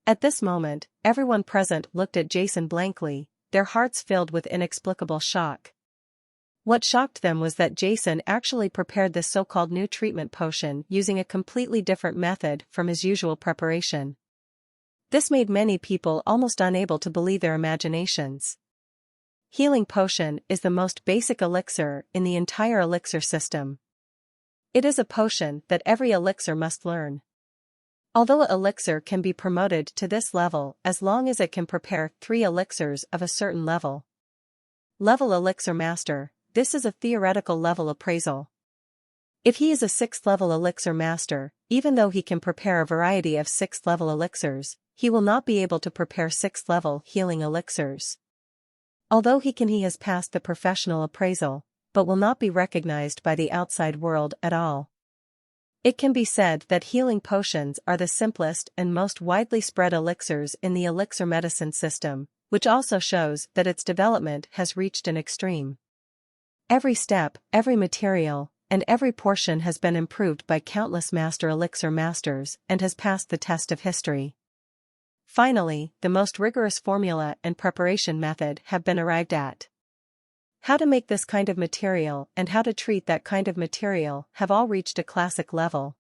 At this moment, everyone present looked at Jason blankly, their hearts filled with inexplicable shock. What shocked them was that Jason actually prepared this so-called new treatment potion using a completely different method from his usual preparation. This made many people almost unable to believe their imaginations. Healing potion is the most basic elixir in the entire elixir system. It is a potion that every elixir must learn. Although an elixir can be promoted to this level as long as it can prepare 3 elixirs of a certain level. Level Elixir Master, this is a theoretical level appraisal. If he is a 6th level elixir master, even though he can prepare a variety of 6th level elixirs, he will not be able to prepare 6th level healing elixirs. Although he has passed the professional appraisal, but will not be recognized by the outside world at all. It can be said that healing potions are the simplest and most widely spread elixirs in the elixir medicine system, which also shows that its development has reached an extreme. Every step, every material, and every portion has been improved by countless master elixir masters and has passed the test of history. Finally, the most rigorous formula and preparation method have been arrived at. How to make this kind of material and how to treat that kind of material have all reached a classic level.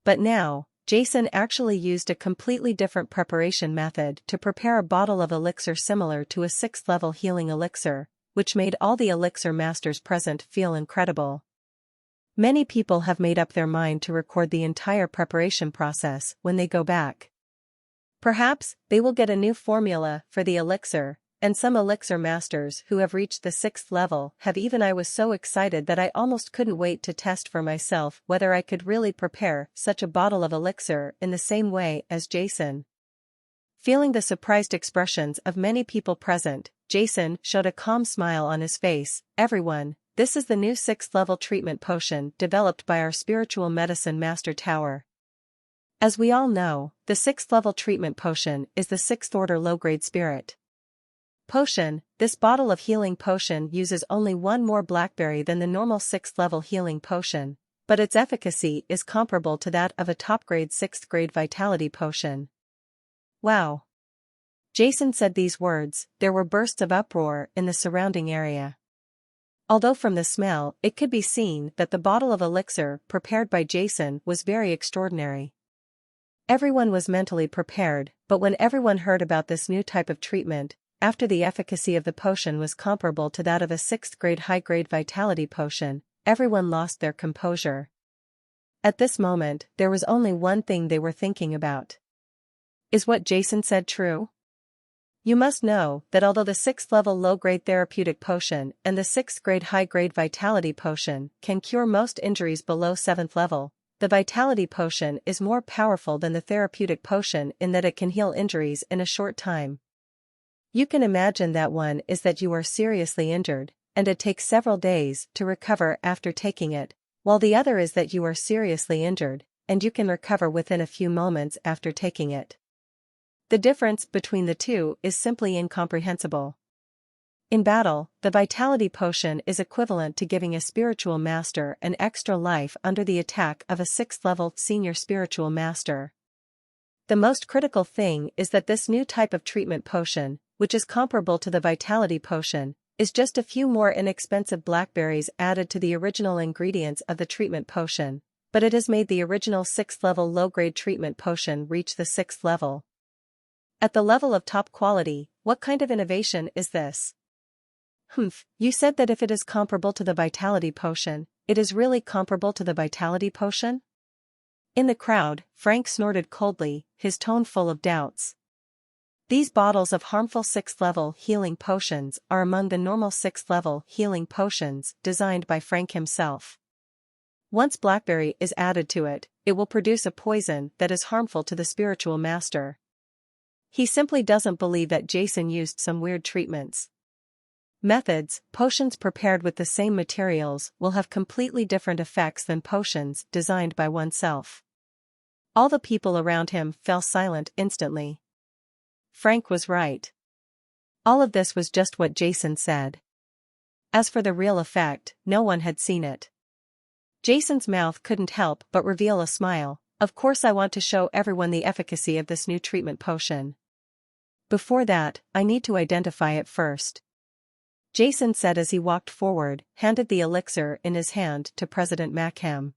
But now, Jason actually used a completely different preparation method to prepare a bottle of elixir similar to a 6th level healing elixir, which made all the elixir masters present feel incredible. Many people have made up their mind to record the entire preparation process when they go back. Perhaps they will get a new formula for the elixir, and some elixir masters who have reached the 6th level have even. I was so excited that I almost couldn't wait to test for myself whether I could really prepare such a bottle of elixir in the same way as Jason. Feeling the surprised expressions of many people present, Jason showed a calm smile on his face. Everyone, this is the new 6th level treatment potion developed by our spiritual medicine master Tower. As we all know, the 6th level treatment potion is the 6th order low-grade spirit potion. This bottle of healing potion uses only 1 more blackberry than the normal 6th level healing potion, but its efficacy is comparable to that of a top-grade 6th grade vitality potion. Wow! Jason said these words, there were bursts of uproar in the surrounding area. Although from the smell it could be seen that the bottle of elixir prepared by Jason was very extraordinary. Everyone was mentally prepared, but when everyone heard about this new type of treatment, after the efficacy of the potion was comparable to that of a 6th grade high-grade vitality potion, everyone lost their composure. At this moment, there was only one thing they were thinking about. Is what Jason said true? You must know that although the 6th level low-grade therapeutic potion and the 6th grade high-grade vitality potion can cure most injuries below 7th level, the vitality potion is more powerful than the therapeutic potion in that it can heal injuries in a short time. You can imagine that one is that you are seriously injured, and it takes several days to recover after taking it, while the other is that you are seriously injured, and you can recover within a few moments after taking it. The difference between the two is simply incomprehensible. In battle, the vitality potion is equivalent to giving a spiritual master an extra life under the attack of a 6th level senior spiritual master. The most critical thing is that this new type of treatment potion, which is comparable to the vitality potion, is just a few more inexpensive blackberries added to the original ingredients of the treatment potion, but it has made the original 6th level low-grade treatment potion reach the 6th level. At the level of top quality, what kind of innovation is this? You said that if it is comparable to the vitality potion, it is really comparable to the vitality potion? In the crowd, Frank snorted coldly, his tone full of doubts. These bottles of harmful 6th level healing potions are among the normal 6th level healing potions designed by Frank himself. Once blackberry is added to it, it will produce a poison that is harmful to the spiritual master. He simply doesn't believe that Jason used some weird treatments. Methods, potions prepared with the same materials will have completely different effects than potions designed by oneself. All the people around him fell silent instantly. Frank was right. All of this was just what Jason said. As for the real effect, no one had seen it. Jason's mouth couldn't help but reveal a smile, Of course I want to show everyone the efficacy of this new treatment potion. Before that, I need to identify it first. Jason said as he walked forward, handed the elixir in his hand to President Mackham.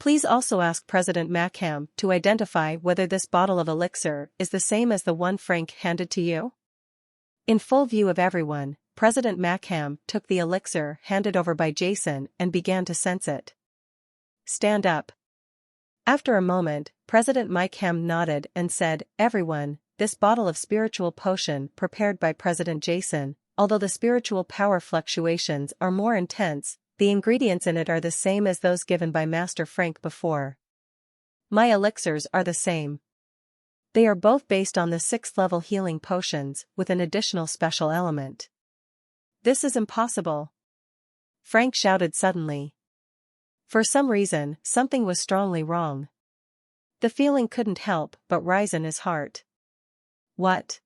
Please also ask President Mackham to identify whether this bottle of elixir is the same as the one Frank handed to you. In full view of everyone, President Mackham took the elixir handed over by Jason and began to sense it. Stand up. After a moment, President Mackham nodded and said, Everyone, this bottle of spiritual potion prepared by President Jason, although the spiritual power fluctuations are more intense, the ingredients in it are the same as those given by Master Frank before. My elixirs are the same. They are both based on the 6th level healing potions with an additional special element. This is impossible. Frank shouted suddenly. For some reason, something was strongly wrong. The feeling couldn't help but rise in his heart. What?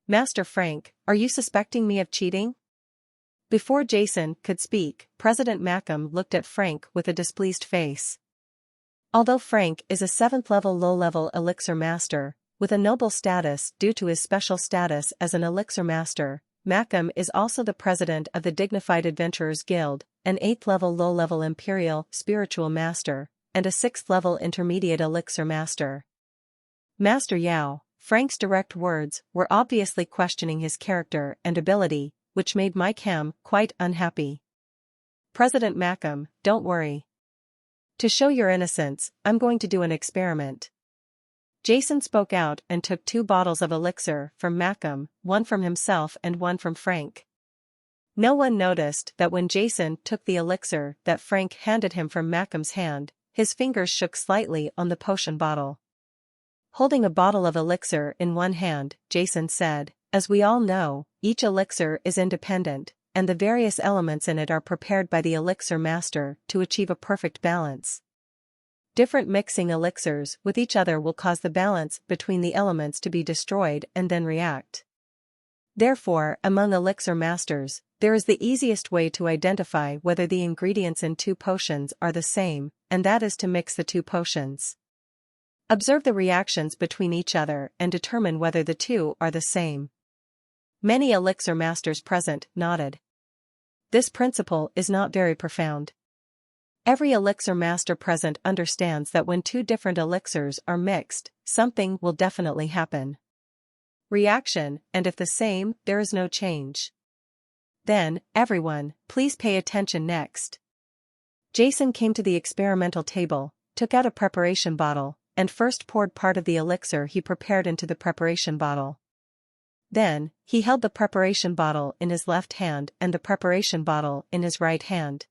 Master Frank, are you suspecting me of cheating? Before Jason could speak, President Mackham looked at Frank with a displeased face. Although Frank is a 7th level low-level elixir master, with a noble status due to his special status as an elixir master, Mackham is also the president of the Dignified Adventurers Guild, an 8th level low-level imperial spiritual master, and a 6th level intermediate elixir master. Master Yao, Frank's direct words were obviously questioning his character and ability, which made Mackham quite unhappy. President Mackham, don't worry. To show your innocence, I'm going to do an experiment. Jason spoke out and took 2 bottles of elixir from Mackham, one from himself and one from Frank. No one noticed that when Jason took the elixir that Frank handed him from Mackham's hand, his fingers shook slightly on the potion bottle. Holding a bottle of elixir in one hand, Jason said, As we all know, each elixir is independent, and the various elements in it are prepared by the elixir master to achieve a perfect balance. Different mixing elixirs with each other will cause the balance between the elements to be destroyed and then react. Therefore, among elixir masters, there is the easiest way to identify whether the ingredients in 2 potions are the same, and that is to mix the 2 potions. Observe the reactions between each other and determine whether the 2 are the same. Many elixir masters present nodded. This principle is not very profound. Every elixir master present understands that when 2 different elixirs are mixed, something will definitely happen. Reaction, and if the same, there is no change. Then, everyone, please pay attention next. Jason came to the experimental table, took out a preparation bottle, and first poured part of the elixir he prepared into the preparation bottle. Then, he held the preparation bottle in his left hand and the preparation bottle in his right hand.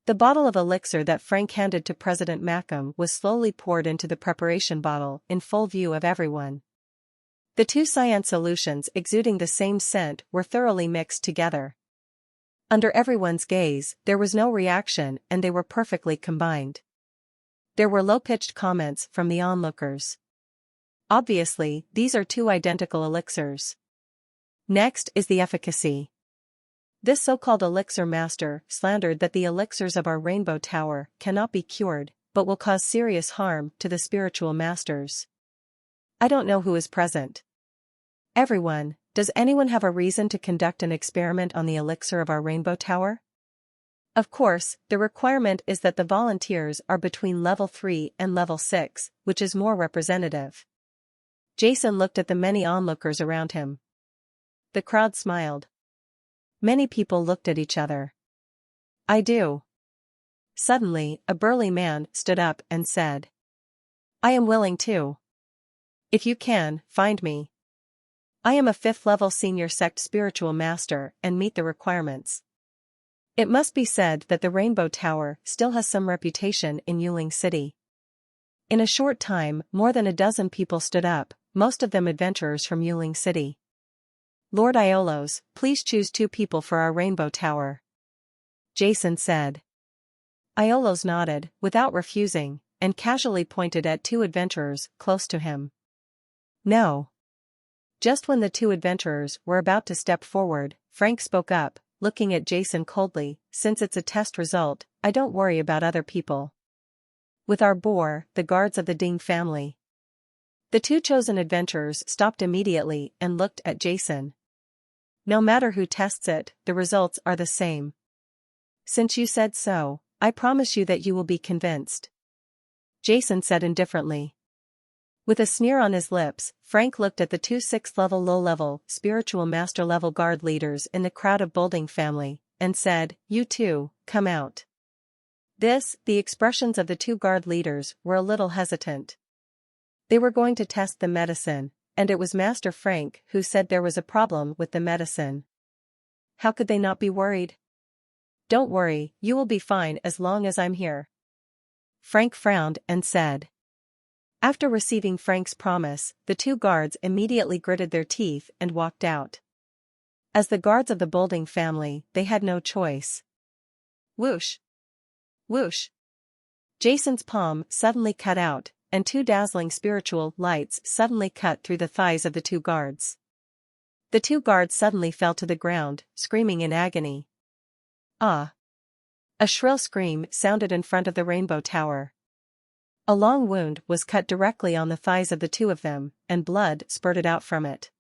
The bottle of elixir that Frank handed to President Mackham was slowly poured into the preparation bottle in full view of everyone. The 2 cyan solutions exuding the same scent were thoroughly mixed together. Under everyone's gaze, there was no reaction and they were perfectly combined. There were low-pitched comments from the onlookers. Obviously, these are 2 identical elixirs. Next is the efficacy. This so-called elixir master slandered that the elixirs of our Rainbow Tower cannot be cured, but will cause serious harm to the spiritual masters. I don't know who is present. Everyone, does anyone have a reason to conduct an experiment on the elixir of our Rainbow Tower? Of course, the requirement is that the volunteers are between level 3 and level 6, which is more representative. Jason looked at the many onlookers around him. The crowd smiled. Many people looked at each other. I do. Suddenly, a burly man stood up and said, I am willing to. If you can, find me. I am a 5th level senior sect spiritual master and meet the requirements. It must be said that the Rainbow Tower still has some reputation in Yuling City. In a short time, more than a dozen people stood up, most of them adventurers from Yuling City. Lord Iolos, please choose 2 people for our Rainbow Tower. Jason said. Iolos nodded, without refusing, and casually pointed at 2 adventurers close to him. No. Just when the 2 adventurers were about to step forward, Frank spoke up, looking at Jason coldly, since it's a test result, I don't worry about other people. With our boar, the guards of the Ding family. The two chosen adventurers stopped immediately and looked at Jason. No matter who tests it, the results are the same. Since you said so, I promise you that you will be convinced. Jason said indifferently. With a sneer on his lips, Frank looked at the two 6th-level low-level, spiritual master-level guard leaders in the crowd of Bolding family, and said, "You two, come out." The expressions of the two guard leaders were a little hesitant. They were going to test the medicine, and it was Master Frank who said there was a problem with the medicine. How could they not be worried? "Don't worry, you will be fine as long as I'm here." Frank frowned and said. After receiving Frank's promise, the two guards immediately gritted their teeth and walked out. As the guards of the Bolding family, they had no choice. Whoosh! Whoosh! Jason's palm suddenly cut out, and two dazzling spiritual lights suddenly cut through the thighs of the two guards. The two guards suddenly fell to the ground, screaming in agony. Ah! A shrill scream sounded in front of the Rainbow Tower. A long wound was cut directly on the thighs of the two of them, and blood spurted out from it.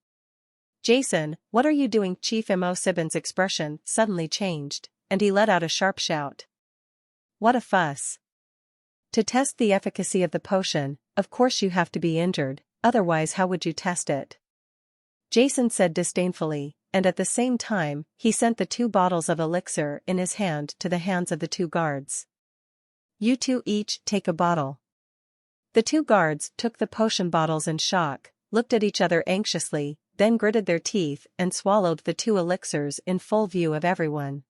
"Jason, what are you doing?" Chief Mo Sibin's expression suddenly changed, and he let out a sharp shout. "What a fuss. To test the efficacy of the potion, of course you have to be injured, otherwise how would you test it?" Jason said disdainfully, and at the same time, he sent the 2 bottles of elixir in his hand to the hands of the 2 guards. "You two each take a bottle." The 2 guards took the potion bottles in shock, looked at each other anxiously, then gritted their teeth and swallowed the 2 elixirs in full view of everyone.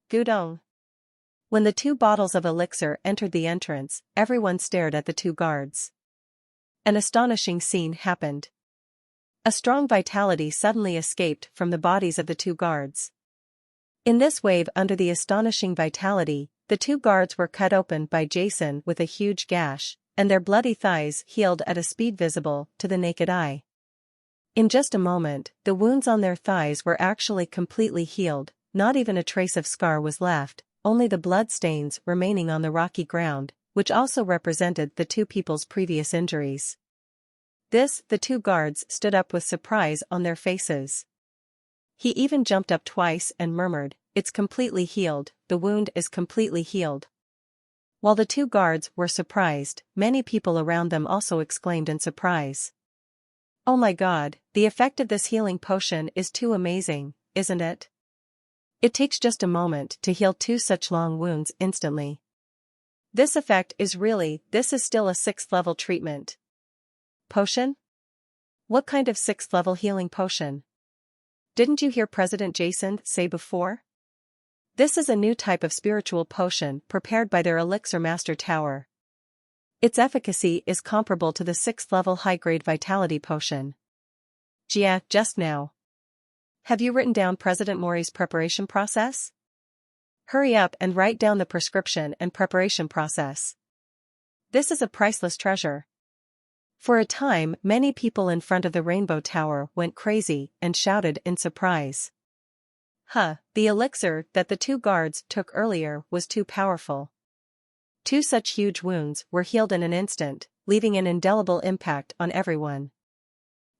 Gudong. When the 2 bottles of elixir entered the entrance, everyone stared at the 2 guards. An astonishing scene happened. A strong vitality suddenly escaped from the bodies of the 2 guards. In this wave under the astonishing vitality, the 2 guards were cut open by Jason with a huge gash, and their bloody thighs healed at a speed visible to the naked eye. In just a moment, the wounds on their thighs were actually completely healed, not even a trace of scar was left, only the blood stains remaining on the rocky ground, which also represented the 2 people's previous injuries. The 2 guards stood up with surprise on their faces. He even jumped up twice and murmured, "It's completely healed, the wound is completely healed." While the 2 guards were surprised, many people around them also exclaimed in surprise. "Oh my God, the effect of this healing potion is too amazing, isn't it? It takes just a moment to heal 2 such long wounds instantly. This effect is still a 6th-level treatment. Potion? What kind of 6th-level healing potion? Didn't you hear President Jason say before? This is a new type of spiritual potion prepared by their Elixir Master Tower. Its efficacy is comparable to the 6th-level high-grade vitality potion." "Jia, just now. Have you written down President Mori's preparation process? Hurry up and write down the prescription and preparation process. This is a priceless treasure." For a time, many people in front of the Rainbow Tower went crazy and shouted in surprise. The elixir that the 2 guards took earlier was too powerful. 2 such huge wounds were healed in an instant, leaving an indelible impact on everyone.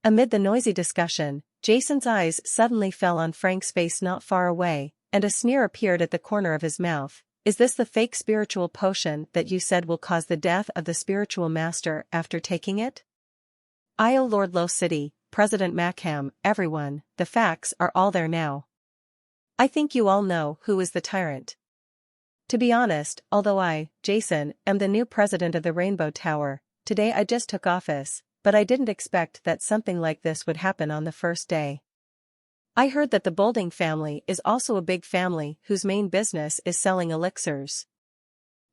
Amid the noisy discussion, Jason's eyes suddenly fell on Frank's face not far away, and a sneer appeared at the corner of his mouth. "Is this the fake spiritual potion that you said will cause the death of the spiritual master after taking it?" "O Lord Low City, President Mackham, everyone, the facts are all there now. I think you all know who is the tyrant. To be honest, although I, Jason, am the new president of the Rainbow Tower, today I just took office, but I didn't expect that something like this would happen on the first day. I heard that the Bolding family is also a big family whose main business is selling elixirs.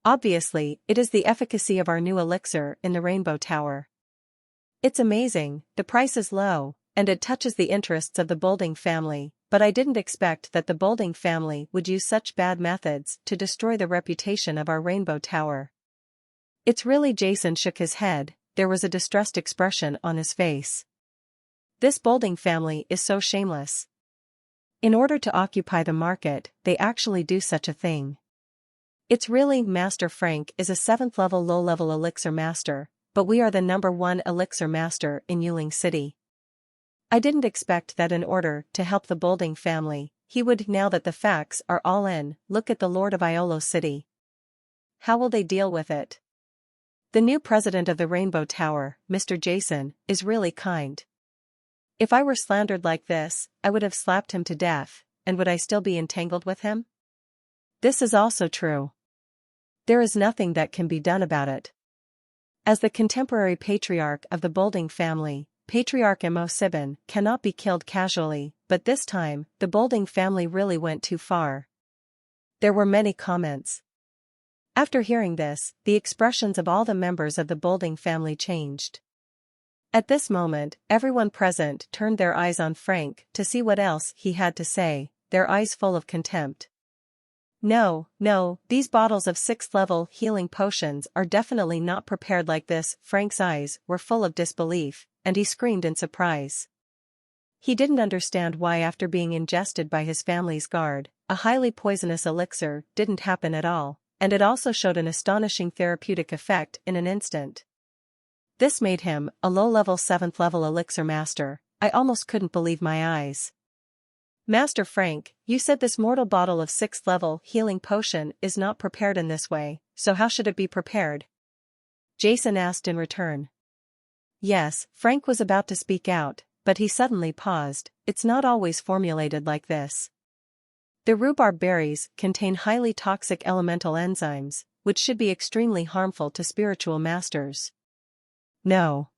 Obviously, it is the efficacy of our new elixir in the Rainbow Tower. It's amazing, the price is low, and it touches the interests of the Bolding family, but I didn't expect that the Bolding family would use such bad methods to destroy the reputation of our Rainbow Tower. It's really." Jason shook his head, there was a distressed expression on his face. "This Bolding family is so shameless. In order to occupy the market, they actually do such a thing. It's really Master Frank is a 7th level low-level elixir master, but we are the #1 elixir master in Yuling City. I didn't expect that in order to help the Bolding family, he would now that the facts are all in, look at the Lord of Iolo City. How will they deal with it? The new president of the Rainbow Tower, Mr. Jason, is really kind. If I were slandered like this, I would have slapped him to death, and would I still be entangled with him? This is also true. There is nothing that can be done about it. As the contemporary patriarch of the Bolding family, Patriarch Mo-Sibin cannot be killed casually, but this time, the Bolding family really went too far. There were many comments. After hearing this, the expressions of all the members of the Bolding family changed. At this moment, everyone present turned their eyes on Frank to see what else he had to say, their eyes full of contempt. No, these bottles of 6th level healing potions are definitely not prepared like this. Frank's eyes were full of disbelief, and he screamed in surprise. He didn't understand why after being ingested by his family's guard, a highly poisonous elixir didn't happen at all, and it also showed an astonishing therapeutic effect in an instant. This made him a low-level 7th level elixir master. I almost couldn't believe my eyes. Master Frank, you said this mortal bottle of 6th level healing potion is not prepared in this way, so how should it be prepared? Jason asked in return. Yes, Frank was about to speak out, but he suddenly paused. It's not always formulated like this. The rhubarb berries contain highly toxic elemental enzymes, which should be extremely harmful to spiritual masters. No.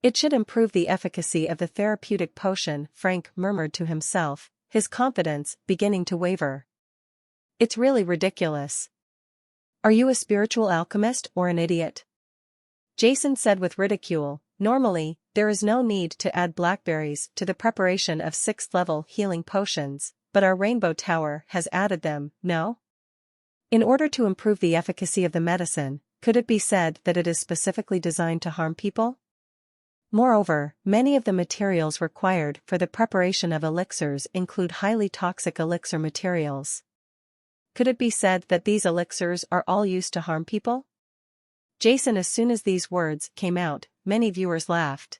It should improve the efficacy of the therapeutic potion, Frank murmured to himself, his confidence beginning to waver. It's really ridiculous. Are you a spiritual alchemist or an idiot? Jason said with ridicule. Normally, there is no need to add blackberries to the preparation of 6th level healing potions, but our Rainbow Tower has added them, no? In order to improve the efficacy of the medicine, could it be said that it is specifically designed to harm people? Moreover, many of the materials required for the preparation of elixirs include highly toxic elixir materials. Could it be said that these elixirs are all used to harm people? Jason, as soon as these words came out, many viewers laughed.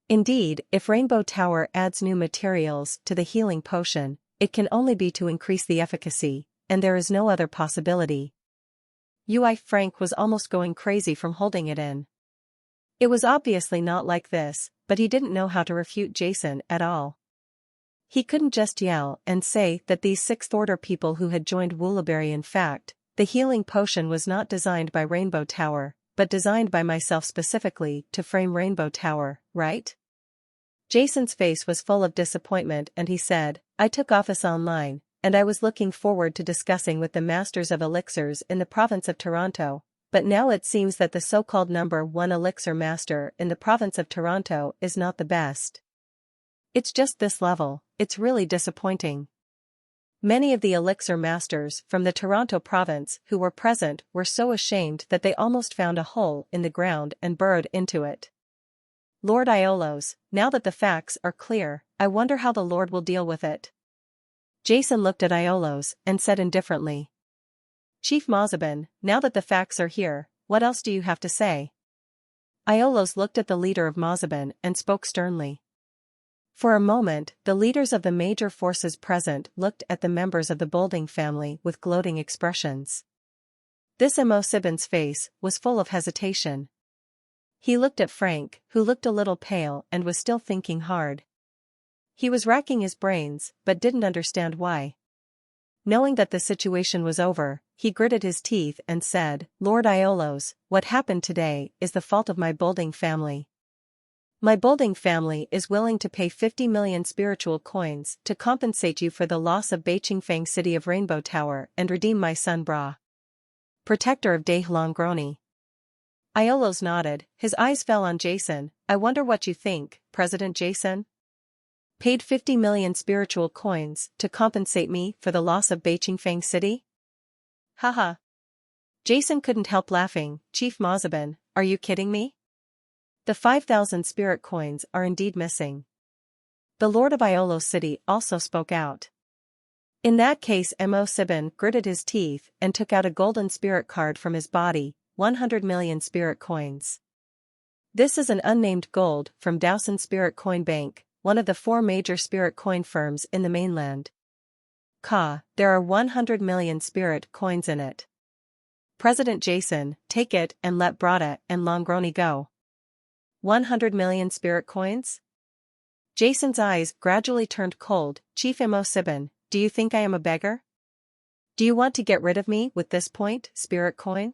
Indeed, if Rainbow Tower adds new materials to the healing potion, it can only be to increase the efficacy, and there is no other possibility. Frank was almost going crazy from holding it in. It was obviously not like this, but he didn't know how to refute Jason at all. He couldn't just yell and say that these 6th Order people who had joined Woolaberry. In fact, the healing potion was not designed by Rainbow Tower, but designed by myself specifically to frame Rainbow Tower, right? Jason's face was full of disappointment and he said, I took office online, and I was looking forward to discussing with the masters of elixirs in the province of Toronto. But now it seems that the so-called #1 elixir master in the province of Toronto is not the best. It's just this level, it's really disappointing. Many of the elixir masters from the Toronto province who were present were so ashamed that they almost found a hole in the ground and burrowed into it. Lord Iolos, now that the facts are clear, I wonder how the Lord will deal with it. Jason looked at Iolos and said indifferently. Chief Mo-Sibin, now that the facts are here, what else do you have to say? Iolos looked at the leader of Mo-Sibin and spoke sternly. For a moment, the leaders of the major forces present looked at the members of the Bolding family with gloating expressions. This Mo-Sibin's face was full of hesitation. He looked at Frank, who looked a little pale and was still thinking hard. He was racking his brains, but didn't understand why. Knowing that the situation was over, he gritted his teeth and said, Lord Iolos, what happened today is the fault of my Bolding family. My Bolding family is willing to pay 50 million spiritual coins to compensate you for the loss of Beiqingfang City of Rainbow Tower and redeem my son Bra, protector of Dahlongroni. Iolos nodded, his eyes fell on Jason. I wonder what you think, President Jason? Paid 50 million spiritual coins to compensate me for the loss of Beiqingfang City? Haha. Jason couldn't help laughing. Chief Mo-Sibin, are you kidding me? The 5,000 spirit coins are indeed missing. The Lord of Iolo City also spoke out. In that case, Mo Sibin gritted his teeth and took out a golden spirit card from his body, 100 million spirit coins. This is an unnamed gold from Dowson Spirit Coin Bank, one of the 4 major spirit coin firms in the mainland. There are 100 million spirit coins in it. President Jason, take it and let Brada and Longroni go. 100 million spirit coins? Jason's eyes gradually turned cold. Chief Mo Sibin, do you think I am a beggar? Do you want to get rid of me with this point, spirit coin?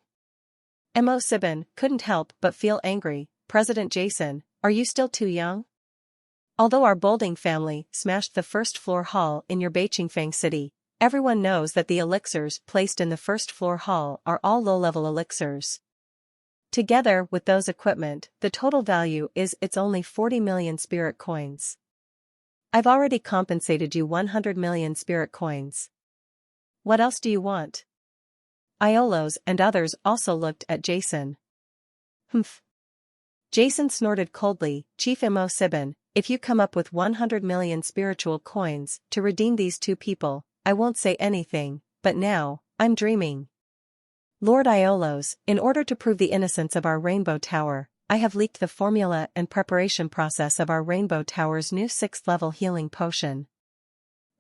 Mo Sibin couldn't help but feel angry. President Jason, are you still too young? Although our Bolding family smashed the first-floor hall in your Beiqingfang city, everyone knows that the elixirs placed in the first-floor hall are all low-level elixirs. Together with those equipment, the total value is it's only 40 million spirit coins. I've already compensated you 100 million spirit coins. What else do you want? Iolos and others also looked at Jason. Humph. Jason snorted coldly. Chief Mo Sibin, if you come up with 100 million spiritual coins to redeem these 2 people, I won't say anything, but now, I'm dreaming. Lord Iolos, in order to prove the innocence of our Rainbow Tower, I have leaked the formula and preparation process of our Rainbow Tower's new 6th-level healing potion.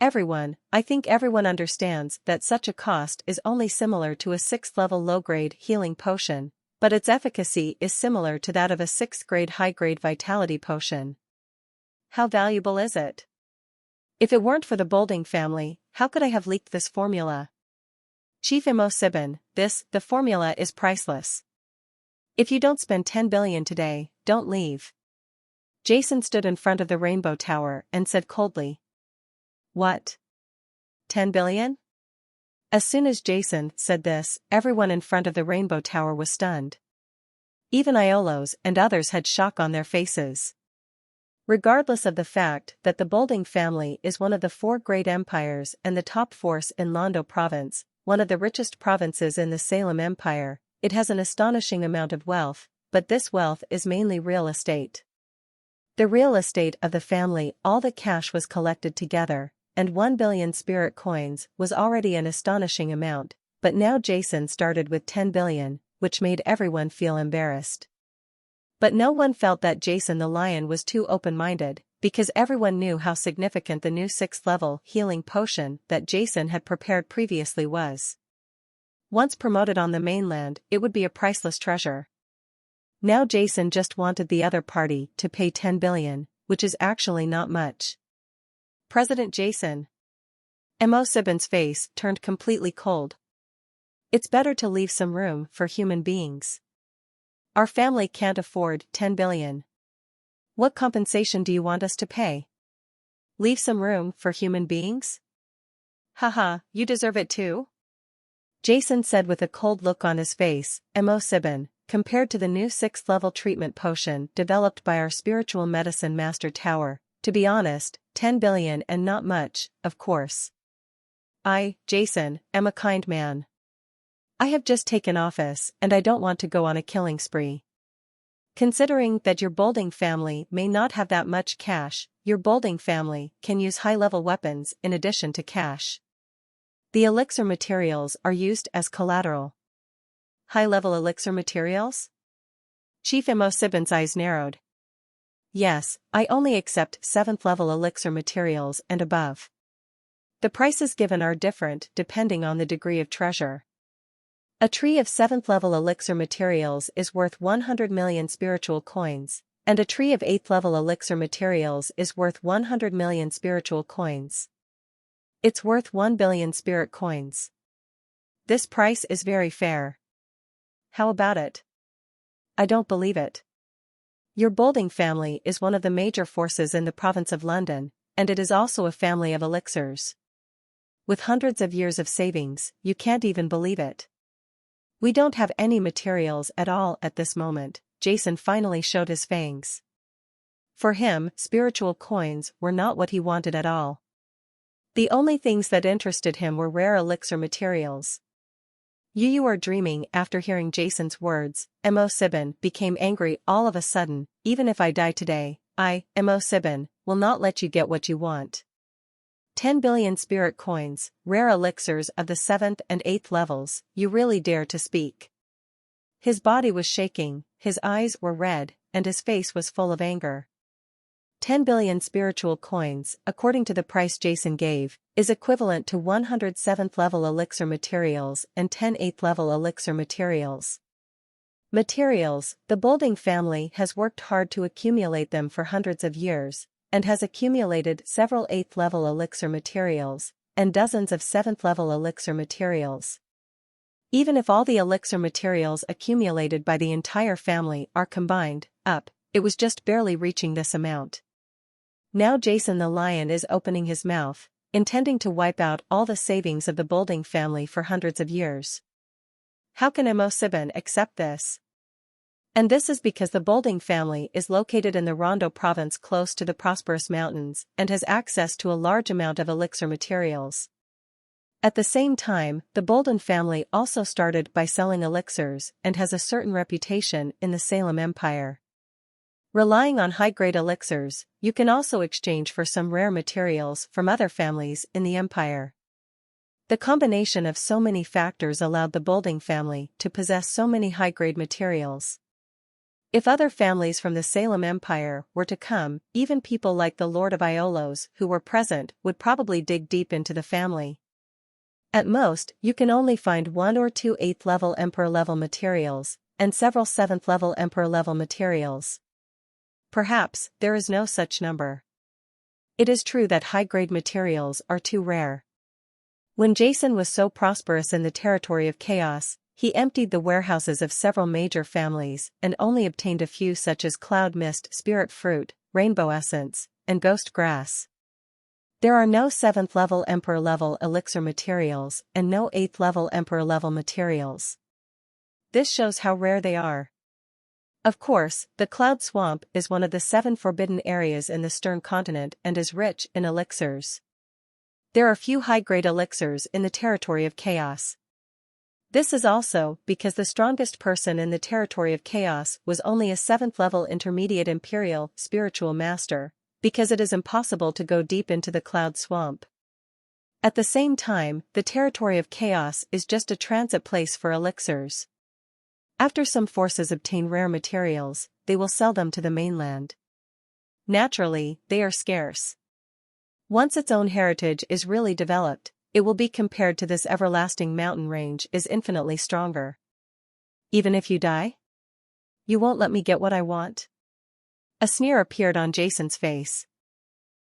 I think everyone understands that such a cost is only similar to a 6th-level low-grade healing potion, but its efficacy is similar to that of a 6th-grade high-grade vitality potion. How valuable is it? If it weren't for the Bolding family, how could I have leaked this formula? Chief Mo Sibin, the formula is priceless. If you don't spend 10 billion today, don't leave. Jason stood in front of the Rainbow Tower and said coldly. What? 10 billion? As soon as Jason said this, everyone in front of the Rainbow Tower was stunned. Even Iolos and others had shock on their faces. Regardless of the fact that the Bolding family is one of the 4 great empires and the top force in Londo province, one of the richest provinces in the Salem Empire, it has an astonishing amount of wealth, but this wealth is mainly real estate. The real estate of the family, all the cash was collected together, and 1 billion spirit coins was already an astonishing amount, but now Jason started with 10 billion, which made everyone feel embarrassed. But no one felt that Jason the Lion was too open-minded, because everyone knew how significant the new 6th-level healing potion that Jason had prepared previously was. Once promoted on the mainland, it would be a priceless treasure. Now Jason just wanted the other party to pay 10 billion, which is actually not much. President Jason. Mo Sibin's face turned completely cold. It's better to leave some room for human beings. Our family can't afford 10 billion. What compensation do you want us to pay? Leave some room for human beings? Haha, you deserve it too? Jason said with a cold look on his face. Mo Sibin, compared to the new 6th-level treatment potion developed by our spiritual medicine master Tower, to be honest, 10 billion and not much, of course. I, Jason, am a kind man. I have just taken office and I don't want to go on a killing spree. Considering that your Bolding family may not have that much cash, your Bolding family can use high-level weapons in addition to cash. The elixir materials are used as collateral. High-level elixir materials? Chief Mo Sibin's eyes narrowed. Yes, I only accept 7th-level elixir materials and above. The prices given are different depending on the degree of treasure. A tree of 7th-level elixir materials is worth 100 million spiritual coins, and a tree of 8th-level elixir materials is worth 100 million spiritual coins. It's worth 1 billion spirit coins. This price is very fair. How about it? I don't believe it. Your Bolding family is one of the major forces in the province of London, and it is also a family of elixirs. With hundreds of years of savings, you can't even believe it. We don't have any materials at all at this moment. Jason finally showed his fangs. For him, spiritual coins were not what he wanted at all. The only things that interested him were rare elixir materials. You are dreaming. After hearing Jason's words, Mo Sibin became angry all of a sudden. Even if I die today, I, Mo Sibin, will not let you get what you want. 10 billion spirit coins, rare elixirs of the 7th and 8th levels, you really dare to speak. His body was shaking, his eyes were red, and his face was full of anger. 10 billion spiritual coins, according to the price Jason gave, is equivalent to 100 7th level elixir materials and 10 8th level elixir materials. Materials, the Boulding family has worked hard to accumulate them for hundreds of years, and has accumulated several 8th level elixir materials, and dozens of 7th level elixir materials. Even if all the elixir materials accumulated by the entire family are combined up, it was just barely reaching this amount. Now Jason the Lion is opening his mouth, intending to wipe out all the savings of the Boulding family for hundreds of years. How can Mo7 accept this? And this is because the Boulding family is located in the Rondo province close to the prosperous mountains and has access to a large amount of elixir materials. At the same time, the Boulding family also started by selling elixirs and has a certain reputation in the Salem Empire. Relying on high-grade elixirs, you can also exchange for some rare materials from other families in the empire. The combination of so many factors allowed the Boulding family to possess so many high-grade materials. If other families from the Salem Empire were to come, even people like the Lord of Iolos who were present would probably dig deep into the family. At most, you can only find 1 or 2 8th level Emperor level materials, and several 7th level Emperor level materials. Perhaps, there is no such number. It is true that high-grade materials are too rare. When Jason was so prosperous in the territory of chaos, he emptied the warehouses of several major families and only obtained a few such as cloud mist, spirit fruit, rainbow essence, and ghost grass. There are no 7th level Emperor level elixir materials and no 8th level Emperor level materials. This shows how rare they are. Of course, the Cloud Swamp is one of the 7 forbidden areas in the Stern Continent and is rich in elixirs. There are few high-grade elixirs in the territory of chaos. This is also because the strongest person in the territory of chaos was only a 7th level intermediate imperial spiritual master, because it is impossible to go deep into the Cloud Swamp. At the same time, the territory of chaos is just a transit place for elixirs. After some forces obtain rare materials, they will sell them to the mainland. Naturally, they are scarce. Once its own heritage is really developed, it will be compared to this everlasting mountain range is infinitely stronger. Even if you die? You won't let me get what I want? A sneer appeared on Jason's face.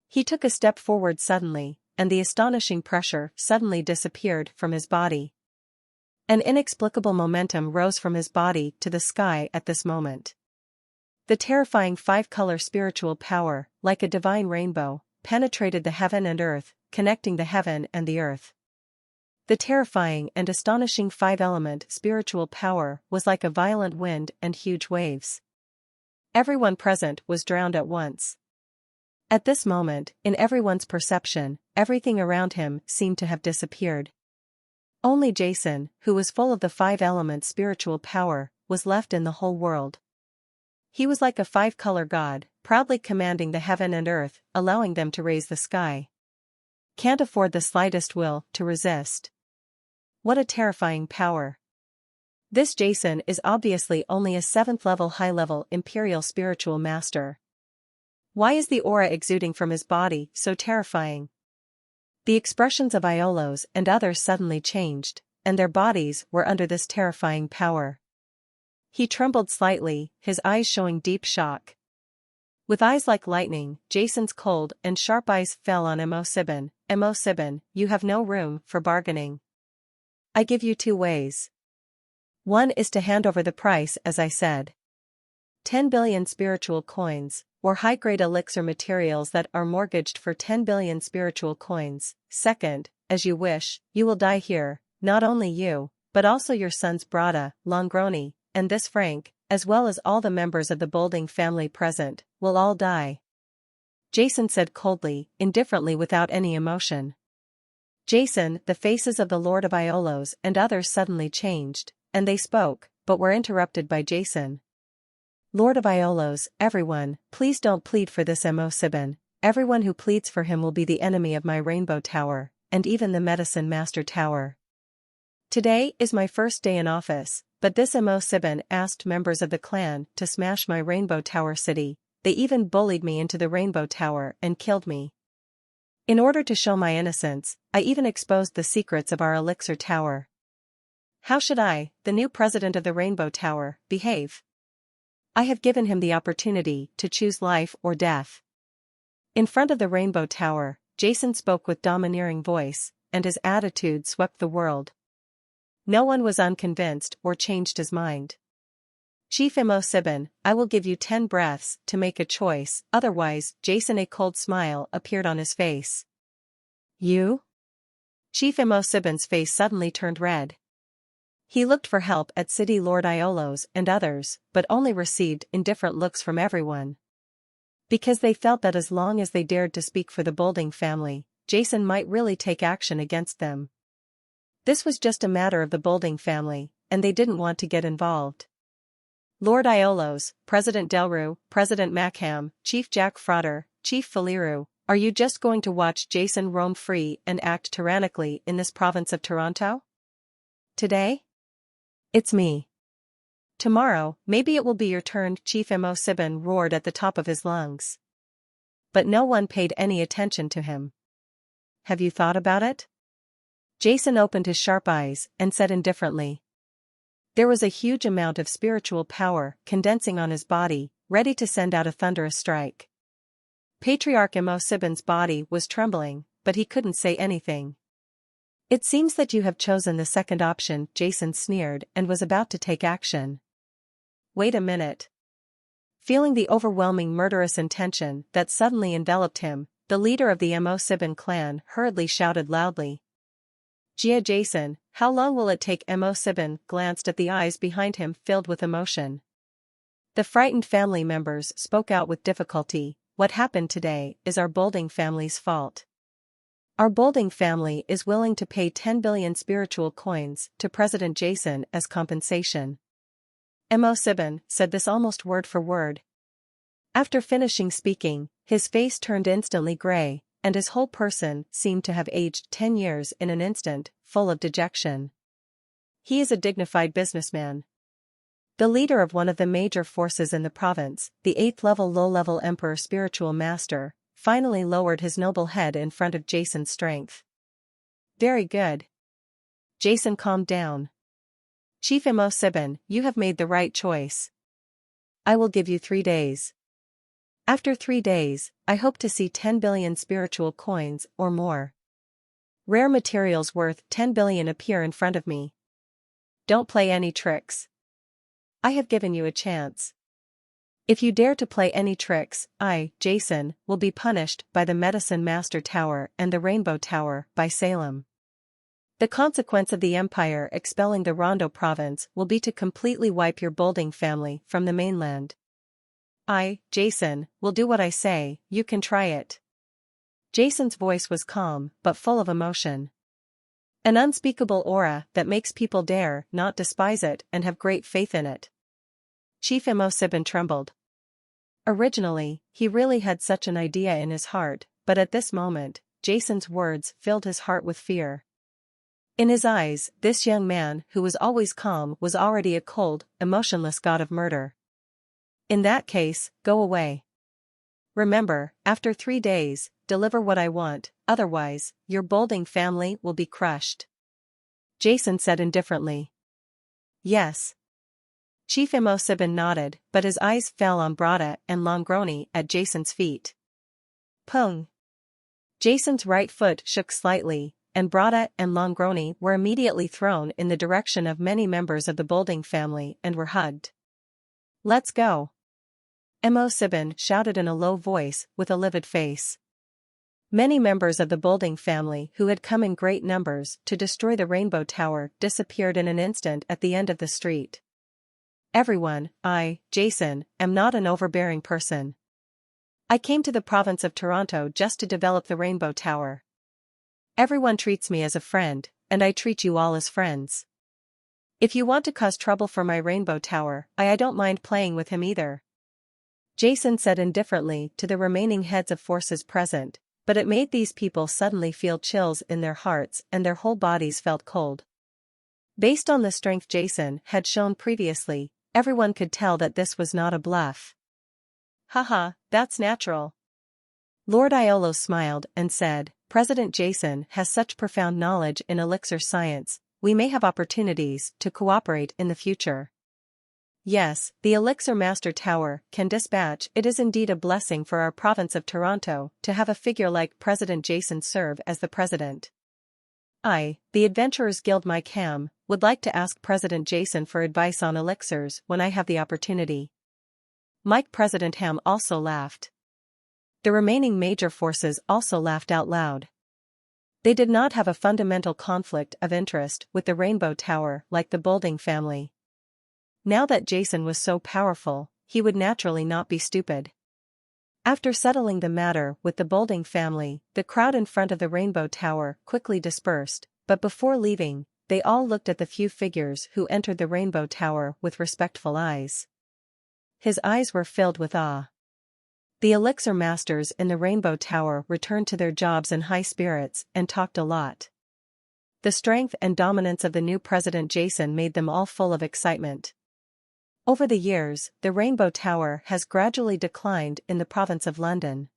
He took a step forward suddenly, and the astonishing pressure suddenly disappeared from his body. An inexplicable momentum rose from his body to the sky at this moment. The terrifying 5-color spiritual power, like a divine rainbow, penetrated the heaven and earth, connecting the heaven and the earth. The terrifying and astonishing 5-element spiritual power was like a violent wind and huge waves. Everyone present was drowned at once. At this moment, in everyone's perception, everything around him seemed to have disappeared. Only Jason, who was full of the 5-element spiritual power, was left in the whole world. He was like a 5-color god, proudly commanding the heaven and earth, allowing them to raise the sky. Can't afford the slightest will to resist. What a terrifying power. This Jason is obviously only a 7th level high-level imperial spiritual master. Why is the aura exuding from his body so terrifying? The expressions of Iolos and others suddenly changed, and their bodies were under this terrifying power. He trembled slightly, his eyes showing deep shock. With eyes like lightning, Jason's cold and sharp eyes fell on Mo7. Mo7, you have no room for bargaining. I give you 2 ways. One is to hand over the price as I said. 10 billion spiritual coins, or high-grade elixir materials that are mortgaged for 10 billion spiritual coins. Second, as you wish, you will die here, not only you, but also your sons Brada, Longroni, and this Frank, as well as all the members of the Boulding family present, will all die. Jason said coldly, indifferently without any emotion. Jason, the faces of the Lord of Iolos and others suddenly changed, and they spoke, but were interrupted by Jason. Lord of Iolos, everyone, please don't plead for this Mo7. everyone who pleads for him will be the enemy of my Rainbow Tower, and even the Medicine Master Tower. Today is my first day in office, but this Mo7 asked members of the clan to smash my Rainbow Tower city. They even bullied me into the Rainbow Tower and killed me. In order to show my innocence, I even exposed the secrets of our elixir tower. How should I, the new president of the Rainbow Tower, behave? I have given him the opportunity to choose life or death. In front of the Rainbow Tower, Jason spoke with domineering voice, and his attitude swept the world. No one was unconvinced or changed his mind. Chief Mo7, I will give you 10 breaths to make a choice, otherwise, Jason, a cold smile appeared on his face. You? Chief Mo7's face suddenly turned red. He looked for help at City Lord Iolos and others, but only received indifferent looks from everyone. Because they felt that as long as they dared to speak for the Bolding family, Jason might really take action against them. This was just a matter of the Bolding family, and they didn't want to get involved. Lord Iolos, President Delru, President Mackham, Chief Jack Frotter, Chief Faliru, are you just going to watch Jason roam free and act tyrannically in this province of Toronto? Today? It's me. Tomorrow, maybe it will be your turn, Chief Mo7 roared at the top of his lungs. But no one paid any attention to him. Have you thought about it? Jason opened his sharp eyes and said indifferently. There was a huge amount of spiritual power condensing on his body, ready to send out a thunderous strike. Patriarch Mo7's body was trembling, but he couldn't say anything. It seems that you have chosen the second option, Jason sneered and was about to take action. Wait a minute. Feeling the overwhelming murderous intention that suddenly enveloped him, the leader of the Mo7 clan hurriedly shouted loudly. Gia Jason, how long will it take? Mo7 glanced at the eyes behind him filled with emotion. The frightened family members spoke out with difficulty. What happened today is our Bolding family's fault. Our Bolding family is willing to pay 10 billion spiritual coins to President Jason as compensation. Mo7 said this almost word for word. After finishing speaking, his face turned instantly gray, and his whole person seemed to have aged 10 years in an instant, full of dejection. He is a dignified businessman. The leader of one of the major forces in the province, the 8th-level low-level Emperor Spiritual Master, finally lowered his noble head in front of Jason's strength. Very good. Jason calmed down. Chief Mo7, you have made the right choice. I will give you 3 days. After 3 days, I hope to see 10 billion spiritual coins or more. Rare materials worth 10 billion appear in front of me. Don't play any tricks. I have given you a chance. If you dare to play any tricks, I, Jason, will be punished by the Medicine Master Tower and the Rainbow Tower by Salem. The consequence of the Empire expelling the Rondo province will be to completely wipe your Bolding family from the mainland. I, Jason, will do what I say, you can try it. Jason's voice was calm but full of emotion. An unspeakable aura that makes people dare not despise it and have great faith in it. Chief Mo7 trembled. Originally, he really had such an idea in his heart, but at this moment, Jason's words filled his heart with fear. In his eyes, this young man who was always calm was already a cold, emotionless god of murder. In that case, go away. Remember, after 3 days, deliver what I want, otherwise, your Bolding family will be crushed. Jason said indifferently. Yes. Chief Mo7 nodded, but his eyes fell on Brada and Longroni at Jason's feet. Pung. Jason's right foot shook slightly, and Brada and Longroni were immediately thrown in the direction of many members of the Bolding family and were hugged. Let's go. Mo7 shouted in a low voice with a livid face. Many members of the Bolding family who had come in great numbers to destroy the Rainbow Tower disappeared in an instant at the end of the street. Everyone, I, Jason, am not an overbearing person. I came to the province of Toronto just to develop the Rainbow Tower. Everyone treats me as a friend, and I treat you all as friends. If you want to cause trouble for my Rainbow Tower, I don't mind playing with him either. Jason said indifferently to the remaining heads of forces present, but it made these people suddenly feel chills in their hearts and their whole bodies felt cold. Based on the strength Jason had shown previously, everyone could tell that this was not a bluff. Haha, that's natural. Lord Iolo smiled and said, President Jason has such profound knowledge in elixir science, we may have opportunities to cooperate in the future. Yes, the Elixir Master Tower can dispatch. It is indeed a blessing for our province of Toronto to have a figure like President Jason serve as the president. I, the Adventurers Guild Mike Ham, would like to ask President Jason for advice on elixirs when I have the opportunity. Mike President Ham also laughed. The remaining major forces also laughed out loud. They did not have a fundamental conflict of interest with the Rainbow Tower like the Boulding family. Now that Jason was so powerful, he would naturally not be stupid. After settling the matter with the Boulding family, the crowd in front of the Rainbow Tower quickly dispersed, but before leaving, they all looked at the few figures who entered the Rainbow Tower with respectful eyes. His eyes were filled with awe. The elixir masters in the Rainbow Tower returned to their jobs in high spirits and talked a lot. The strength and dominance of the new President Jason made them all full of excitement. Over the years, the Rainbow Tower has gradually declined in the province of London.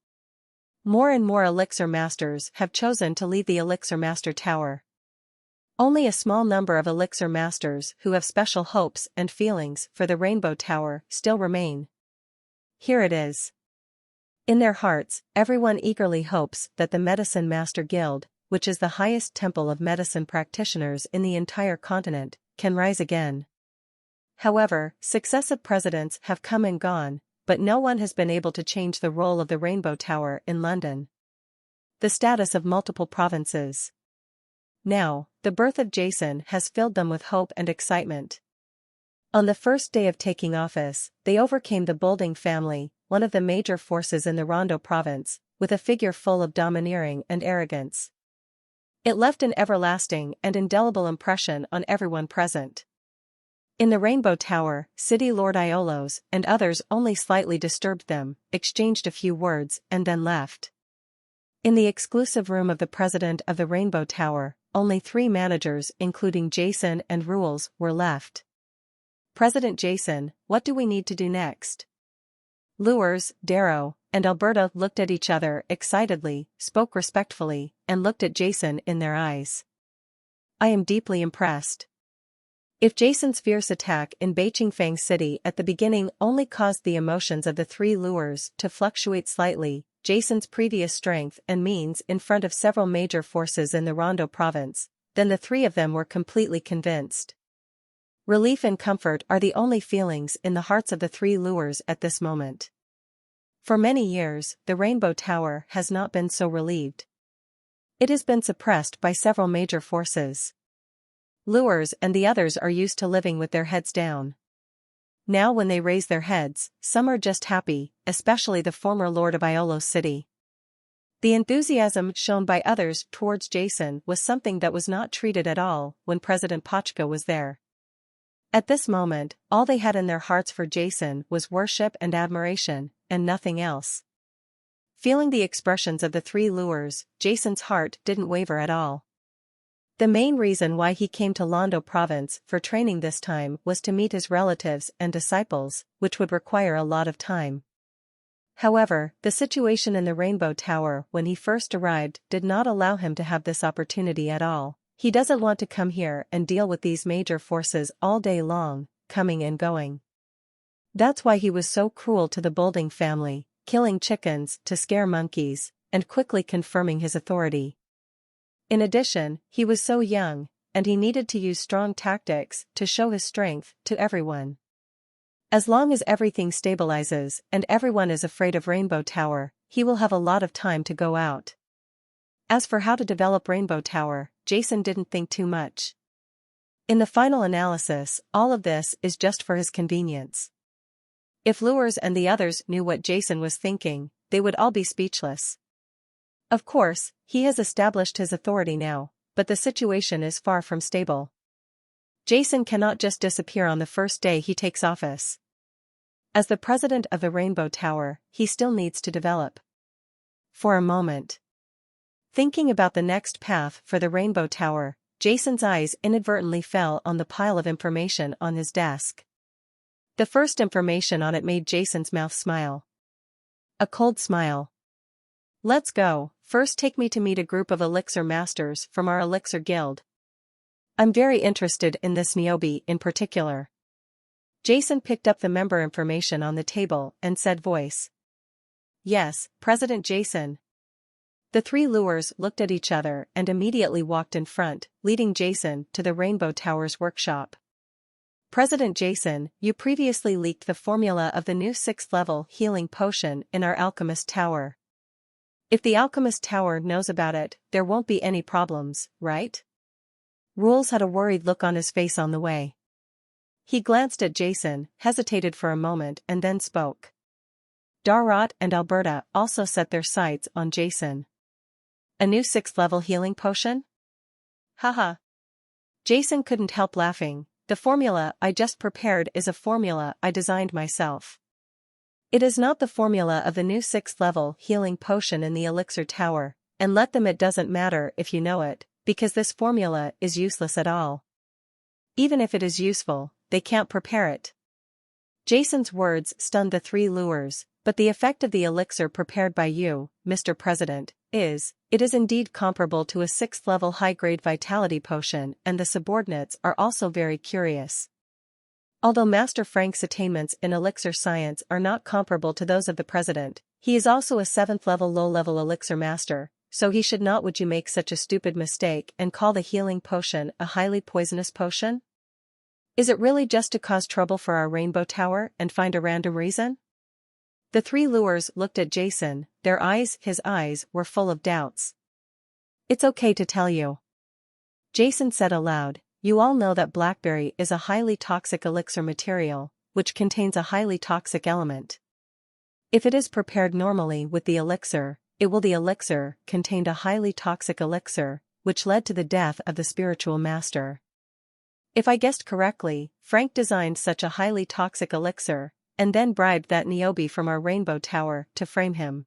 More and more elixir masters have chosen to leave the Elixir Master Tower. Only a small number of elixir masters who have special hopes and feelings for the Rainbow Tower still remain. Here it is. In their hearts, everyone eagerly hopes that the Medicine Master Guild, which is the highest temple of medicine practitioners in the entire continent, can rise again. However, successive presidents have come and gone, but no one has been able to change the role of the Rainbow Tower in London. The status of multiple provinces. Now, the birth of Jason has filled them with hope and excitement. On the first day of taking office, they overcame the Boulding family, one of the major forces in the Rondo province, with a figure full of domineering and arrogance. It left an everlasting and indelible impression on everyone present. In the Rainbow Tower, City Lord Iolos and others only slightly disturbed them, exchanged a few words, and then left. In the exclusive room of the president of the Rainbow Tower, only 3 managers including Jason and Rules were left. President Jason, what do we need to do next? Lures, Darrow, and Alberta looked at each other excitedly, spoke respectfully, and looked at Jason in their eyes. I am deeply impressed. If Jason's fierce attack in Baichingfang City at the beginning only caused the emotions of the 3 lures to fluctuate slightly, Jason's previous strength and means in front of several major forces in the Rondo province, then the 3 of them were completely convinced. Relief and comfort are the only feelings in the hearts of the 3 lures at this moment. For many years, the Rainbow Tower has not been so relieved. It has been suppressed by several major forces. Lures and the others are used to living with their heads down. Now when they raise their heads, some are just happy, especially the former Lord of Iolo City. The enthusiasm shown by others towards Jason was something that was not treated at all when President Pochka was there. At this moment, all they had in their hearts for Jason was worship and admiration, and nothing else. Feeling the expressions of the 3 lures, Jason's heart didn't waver at all. The main reason why he came to Londo province for training this time was to meet his relatives and disciples, which would require a lot of time. However, the situation in the Rainbow Tower when he first arrived did not allow him to have this opportunity at all. He doesn't want to come here and deal with these major forces all day long, coming and going. That's why he was so cruel to the Boulding family, killing chickens to scare monkeys, and quickly confirming his authority. In addition, he was so young, and he needed to use strong tactics to show his strength to everyone. As long as everything stabilizes and everyone is afraid of Rainbow Tower, he will have a lot of time to go out. As for how to develop Rainbow Tower, Jason didn't think too much. In the final analysis, all of this is just for his convenience. If Lures and the others knew what Jason was thinking, they would all be speechless. Of course, he has established his authority now, but the situation is far from stable. Jason cannot just disappear on the first day he takes office. As the president of the Rainbow Tower, he still needs to develop. For a moment. Thinking about the next path for the Rainbow Tower, Jason's eyes inadvertently fell on the pile of information on his desk. The first information on it made Jason's mouth smile. A cold smile. Let's go. First take me to meet a group of elixir masters from our elixir guild. I'm very interested in this niobe in particular. Jason picked up the member information on the table and said voice. Yes, President Jason. The three lures looked at each other and immediately walked in front, leading Jason to the Rainbow Tower's workshop. President Jason, you previously leaked the formula of the new 6th level healing potion in our Alchemist Tower. If the Alchemist Tower knows about it, there won't be any problems, right? Rules had a worried look on his face on the way. He glanced at Jason, hesitated for a moment and then spoke. Darrot and Alberta also set their sights on Jason. A new 6th level healing potion? Haha. Jason couldn't help laughing. The formula I just prepared is a formula I designed myself. It is not the formula of the new 6th level healing potion in the Elixir Tower, and let them, it doesn't matter if you know it, because this formula is useless at all. Even if it is useful, they can't prepare it. Jason's words stunned the three lures, but the effect of the elixir prepared by you, Mr. President, it is indeed comparable to a 6th level high-grade vitality potion, and the subordinates are also very curious. Although Master Frank's attainments in elixir science are not comparable to those of the President, he is also a 7th level low-level elixir master, so he should not. Would you make such a stupid mistake and call the healing potion a highly poisonous potion? Is it really just to cause trouble for our Rainbow Tower and find a random reason? The three lures looked at Jason, his eyes were full of doubts. It's okay to tell you. Jason said aloud, you all know that blackberry is a highly toxic elixir material, which contains a highly toxic element. If it is prepared normally with the elixir, the elixir contained a highly toxic elixir, which led to the death of the spiritual master. If I guessed correctly, Frank designed such a highly toxic elixir, and then bribed that niobe from our Rainbow Tower to frame him.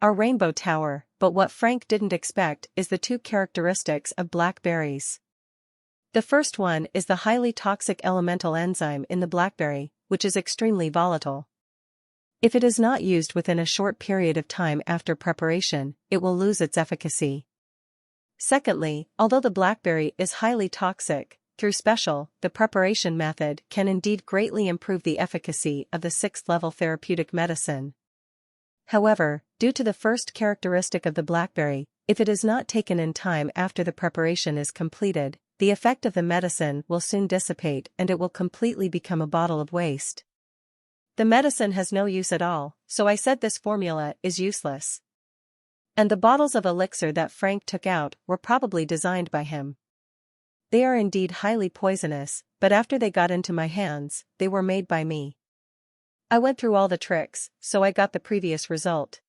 Our Rainbow Tower, but what Frank didn't expect is the two characteristics of blackberries. The first one is the highly toxic elemental enzyme in the blackberry, which is extremely volatile. If it is not used within a short period of time after preparation, it will lose its efficacy. Secondly, although the blackberry is highly toxic, through the preparation method can indeed greatly improve the efficacy of the 6th level therapeutic medicine. However, due to the first characteristic of the blackberry, if it is not taken in time after the preparation is completed, the effect of the medicine will soon dissipate and it will completely become a bottle of waste. The medicine has no use at all, so I said this formula is useless. And the bottles of elixir that Frank took out were probably designed by him. They are indeed highly poisonous, but after they got into my hands, they were made by me. I went through all the tricks, so I got the previous result.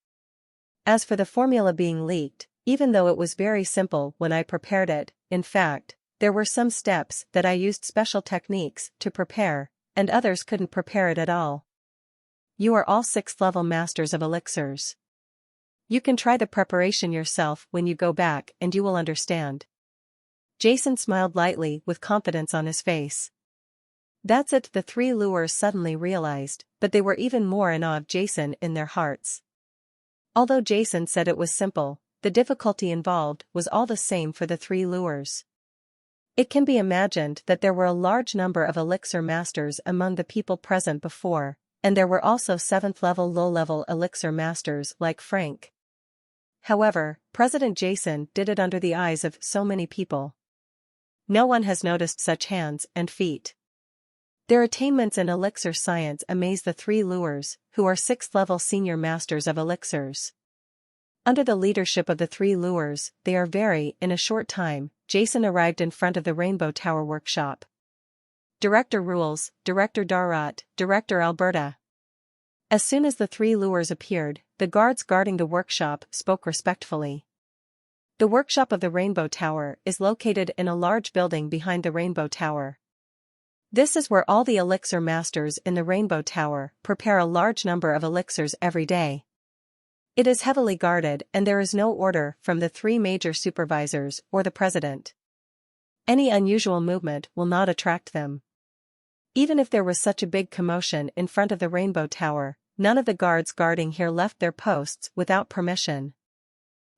As for the formula being leaked, even though it was very simple when I prepared it, in fact, there were some steps that I used special techniques to prepare, and others couldn't prepare it at all. You are all 6th level masters of elixirs. You can try the preparation yourself when you go back and you will understand. Jason smiled lightly with confidence on his face. That's it, the three lures suddenly realized, but they were even more in awe of Jason in their hearts. Although Jason said it was simple, the difficulty involved was all the same for the three lures. It can be imagined that there were a large number of elixir masters among the people present before, and there were also 7th level low-level elixir masters like Frank. However, President Jason did it under the eyes of so many people. No one has noticed such hands and feet. Their attainments in elixir science amaze the three lures, who are 6th level senior masters of elixirs. Under the leadership of the three lures, in a short time, Jason arrived in front of the Rainbow Tower workshop. Director Rules, Director Darrot, Director Alberta. As soon as the three lures appeared, the guards guarding the workshop spoke respectfully. The workshop of the Rainbow Tower is located in a large building behind the Rainbow Tower. This is where all the elixir masters in the Rainbow Tower prepare a large number of elixirs every day. It is heavily guarded and there is no order from the three major supervisors or the president. Any unusual movement will not attract them. Even if there was such a big commotion in front of the Rainbow Tower, none of the guards guarding here left their posts without permission.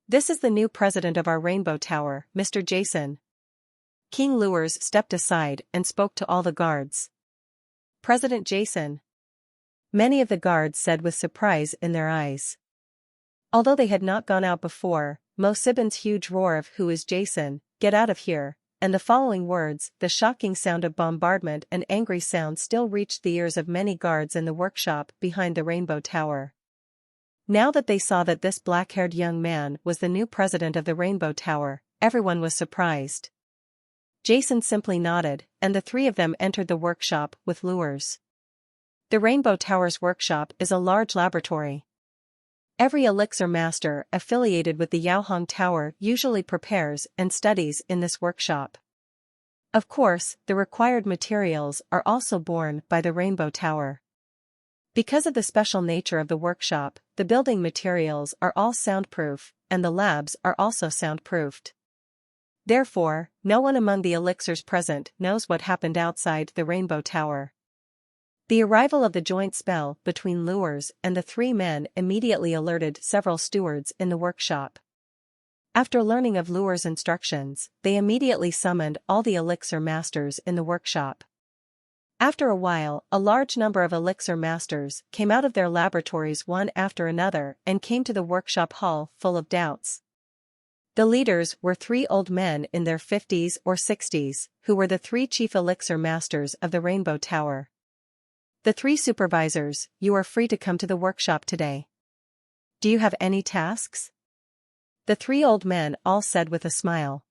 This is the new president of our Rainbow Tower, Mr. Jason. King Lures stepped aside and spoke to all the guards. President Jason. Many of the guards said with surprise in their eyes. Although they had not gone out before, Mo Sibin's huge roar of "Who is Jason? Get out of here," and the following words, the shocking sound of bombardment and angry sound still reached the ears of many guards in the workshop behind the Rainbow Tower. Now that they saw that this black-haired young man was the new president of the Rainbow Tower, everyone was surprised. Jason simply nodded, and the three of them entered the workshop with lures. The Rainbow Tower's workshop is a large laboratory. Every elixir master affiliated with the Yaohong Tower usually prepares and studies in this workshop. Of course, the required materials are also borne by the Rainbow Tower. Because of the special nature of the workshop, the building materials are all soundproof, and the labs are also soundproofed. Therefore, no one among the elixirs present knows what happened outside the Rainbow Tower. The arrival of the joint spell between Lures and the three men immediately alerted several stewards in the workshop. After learning of Lures' instructions, they immediately summoned all the elixir masters in the workshop. After a while, a large number of elixir masters came out of their laboratories one after another and came to the workshop hall full of doubts. The leaders were three old men in their 50s or 60s, who were the three chief elixir masters of the Rainbow Tower. The three supervisors, you are free to come to the workshop today. Do you have any tasks? The three old men all said with a smile.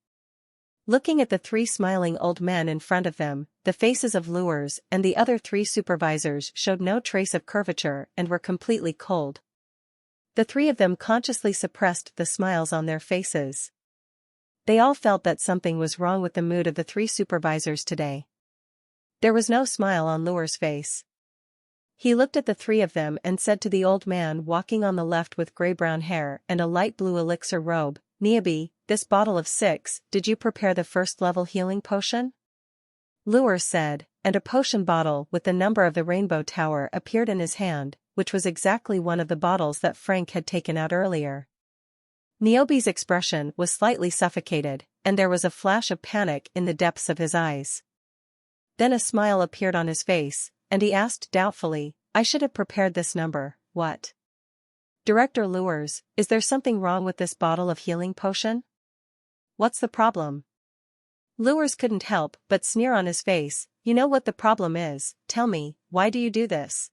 Looking at the three smiling old men in front of them, the faces of Lures and the other three supervisors showed no trace of curvature and were completely cold. The three of them consciously suppressed the smiles on their faces. They all felt that something was wrong with the mood of the three supervisors today. There was no smile on Lure's face. He looked at the three of them and said to the old man walking on the left with gray-brown hair and a light blue elixir robe, "Niabi, this bottle of 6, did you prepare the first-level healing potion?" Lure said, and a potion bottle with the number of the Rainbow Tower appeared in his hand, which was exactly one of the bottles that Frank had taken out earlier. Niobe's expression was slightly suffocated, and there was a flash of panic in the depths of his eyes. Then a smile appeared on his face, and he asked doubtfully, "I should have prepared this number, what?" "Director Lures, is there something wrong with this bottle of healing potion? What's the problem?" Lures couldn't help but sneer on his face, "You know what the problem is, tell me, why do you do this?"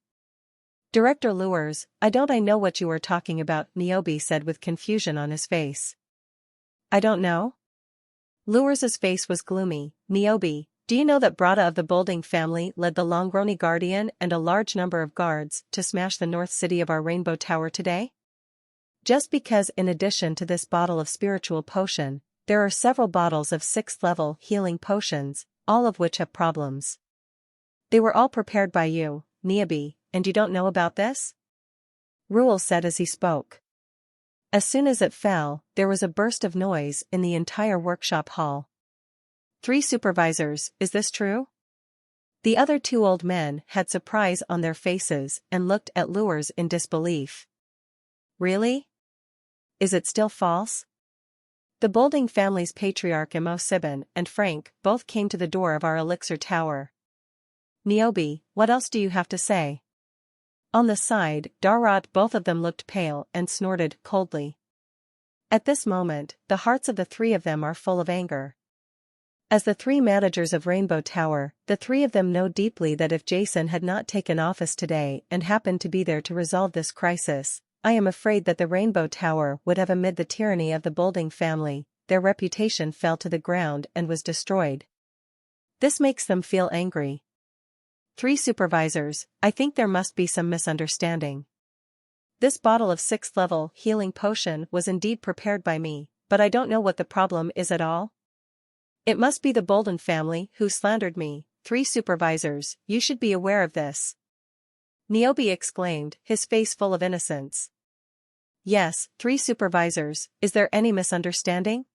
"Director Lures, I know what you are talking about," Niobe said with confusion on his face. "I don't know?" Lures's face was gloomy. "Niobe, do you know that Brada of the Bolding family led the Longroni Guardian and a large number of guards to smash the north city of our Rainbow Tower today? Just because in addition to this bottle of spiritual potion, there are several bottles of 6th-level healing potions, all of which have problems. They were all prepared by you, Niobe, and you don't know about this?" Ruel said as he spoke. As soon as it fell, there was a burst of noise in the entire workshop hall. "Three supervisors, is this true?" The other two old men had surprise on their faces and looked at Lures in disbelief. "Really? Is it still false?" The Bolding family's patriarch Mo Sibin and Frank both came to the door of our elixir tower. "Niobe, what else do you have to say?" On the side, Darat, both of them looked pale and snorted coldly. At this moment, the hearts of the three of them are full of anger. As the three managers of Rainbow Tower, the three of them know deeply that if Jason had not taken office today and happened to be there to resolve this crisis, I am afraid that the Rainbow Tower would have, amid the tyranny of the Bolding family, their reputation fell to the ground and was destroyed. This makes them feel angry. "Three supervisors, I think there must be some misunderstanding. This bottle of 6th-level healing potion was indeed prepared by me, but I don't know what the problem is at all. It must be the Bolden family who slandered me, 3 supervisors, you should be aware of this. Niobe exclaimed, his face full of innocence. Yes, 3 supervisors, is there any misunderstanding?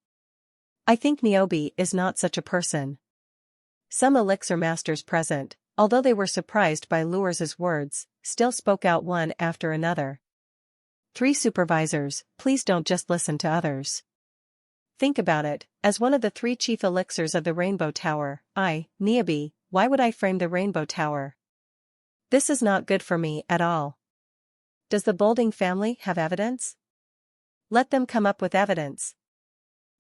I think Niobe is not such a person. Some elixir masters present, although they were surprised by Luers's words, still spoke out one after another. 3 supervisors, please don't just listen to others. Think about it, as one of the 3 chief elixirs of the Rainbow Tower, Niobe, why would I frame the Rainbow Tower? This is not good for me at all. Does the Bolding family have evidence? Let them come up with evidence.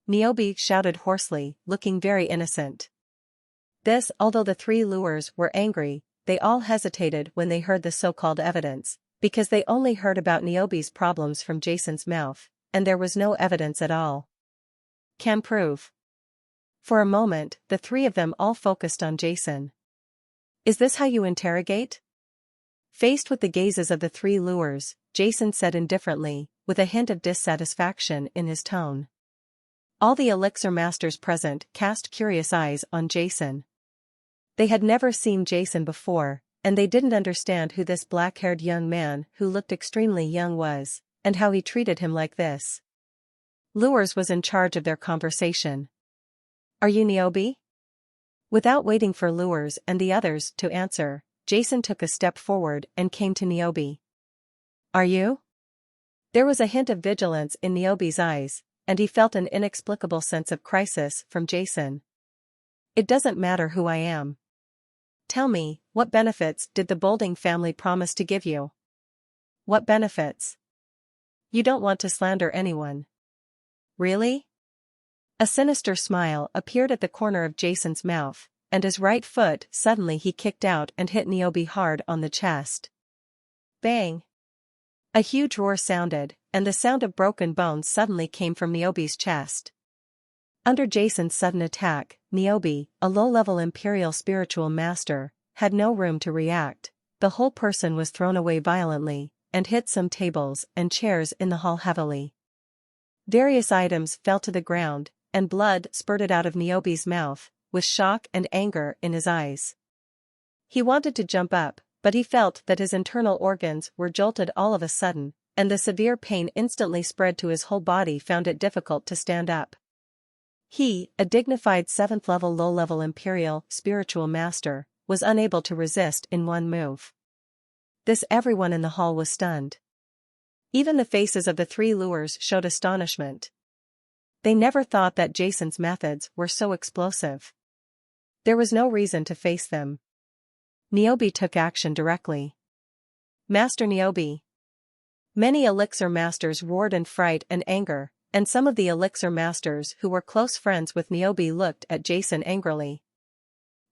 Niobe shouted hoarsely, looking very innocent. Although the 3 Luers were angry, they all hesitated when they heard the so-called evidence, because they only heard about Niobe's problems from Jason's mouth, and there was no evidence at all. Can prove. For a moment, the 3 of them all focused on Jason. Is this how you interrogate? Faced with the gazes of the 3 Luers, Jason said indifferently, with a hint of dissatisfaction in his tone. All the elixir masters present cast curious eyes on Jason. They had never seen Jason before, and they didn't understand who this black-haired young man who looked extremely young was, and how he treated him like this. Luers was in charge of their conversation. Are you Niobe? Without waiting for Luers and the others to answer, Jason took a step forward and came to Niobe. Are you? There was a hint of vigilance in Niobe's eyes, and he felt an inexplicable sense of crisis from Jason. It doesn't matter who I am. Tell me, what benefits did the Bolding family promise to give you? What benefits? You don't want to slander anyone. Really? A sinister smile appeared at the corner of Jason's mouth, and his right foot suddenly he kicked out and hit Niobe hard on the chest. Bang! A huge roar sounded, and the sound of broken bones suddenly came from Niobe's chest. Under Jason's sudden attack, Niobe, a low-level Imperial spiritual master, had no room to react. The whole person was thrown away violently, and hit some tables and chairs in the hall heavily. Various items fell to the ground, and blood spurted out of Niobe's mouth, with shock and anger in his eyes. He wanted to jump up, but he felt that his internal organs were jolted all of a sudden, and the severe pain instantly spread to his whole body found it difficult to stand up. He, a dignified 7th-level low-level Imperial spiritual master, was unable to resist in one move. Everyone in the hall was stunned. Even the faces of the 3 Luers showed astonishment. They never thought that Jason's methods were so explosive. There was no reason to face them. Niobe took action directly. Master Niobe. Many elixir masters roared in fright and anger, and some of the elixir masters who were close friends with Niobe looked at Jason angrily.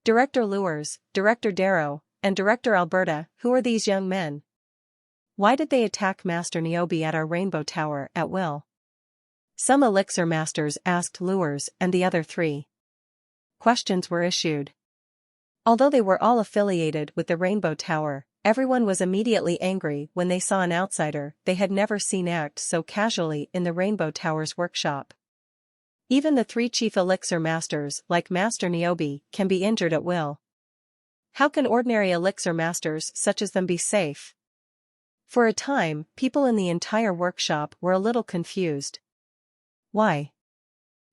Director Luers, Director Darrow, and Director Alberta, who are these young men? Why did they attack Master Niobe at our Rainbow Tower at will? Some elixir masters asked Luers and the other 3. Questions were issued. Although they were all affiliated with the Rainbow Tower, everyone was immediately angry when they saw an outsider they had never seen act so casually in the Rainbow Tower's workshop. Even the 3 chief elixir masters like Master Niobe can be injured at will. How can ordinary elixir masters such as them be safe? For a time, people in the entire workshop were a little confused. Why?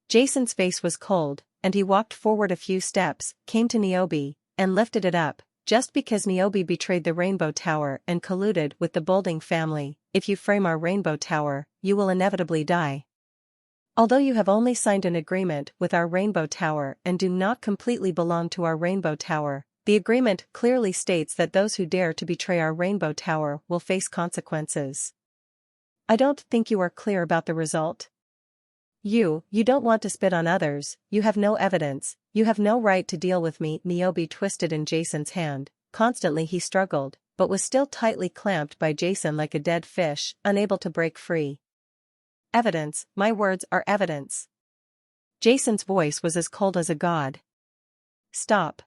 Jason's face was cold, and he walked forward a few steps, came to Niobe, and lifted it up. Just because Niobe betrayed the Rainbow Tower and colluded with the Bolding family, if you frame our Rainbow Tower, you will inevitably die. Although you have only signed an agreement with our Rainbow Tower and do not completely belong to our Rainbow Tower, the agreement clearly states that those who dare to betray our Rainbow Tower will face consequences. I don't think you are clear about the result. You don't want to spit on others, you have no evidence, you have no right to deal with me. Niobe twisted in Jason's hand. Constantly he struggled, but was still tightly clamped by Jason like a dead fish, unable to break free. Evidence, my words are evidence. Jason's voice was as cold as a god. Stop.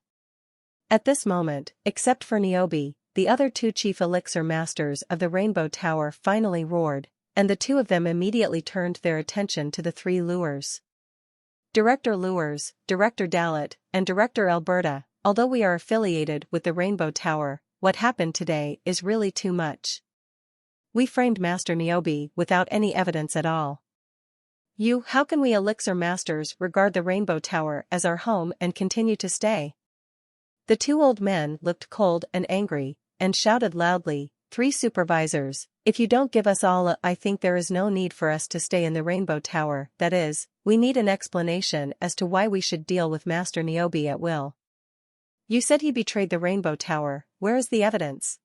At this moment, except for Niobe, the other 2 chief elixir masters of the Rainbow Tower finally roared, and the 2 of them immediately turned their attention to the 3 Luers. Director Luers, Director Dallet, and Director Alberta, although we are affiliated with the Rainbow Tower, what happened today is really too much. We framed Master Niobe without any evidence at all. How can we elixir masters regard the Rainbow Tower as our home and continue to stay? The two old men looked cold and angry, and shouted loudly, 3 supervisors, if you don't give us all I think there is no need for us to stay in the Rainbow Tower, that is, we need an explanation as to why we should deal with Master Niobe at will. You said he betrayed the Rainbow Tower, where is the evidence?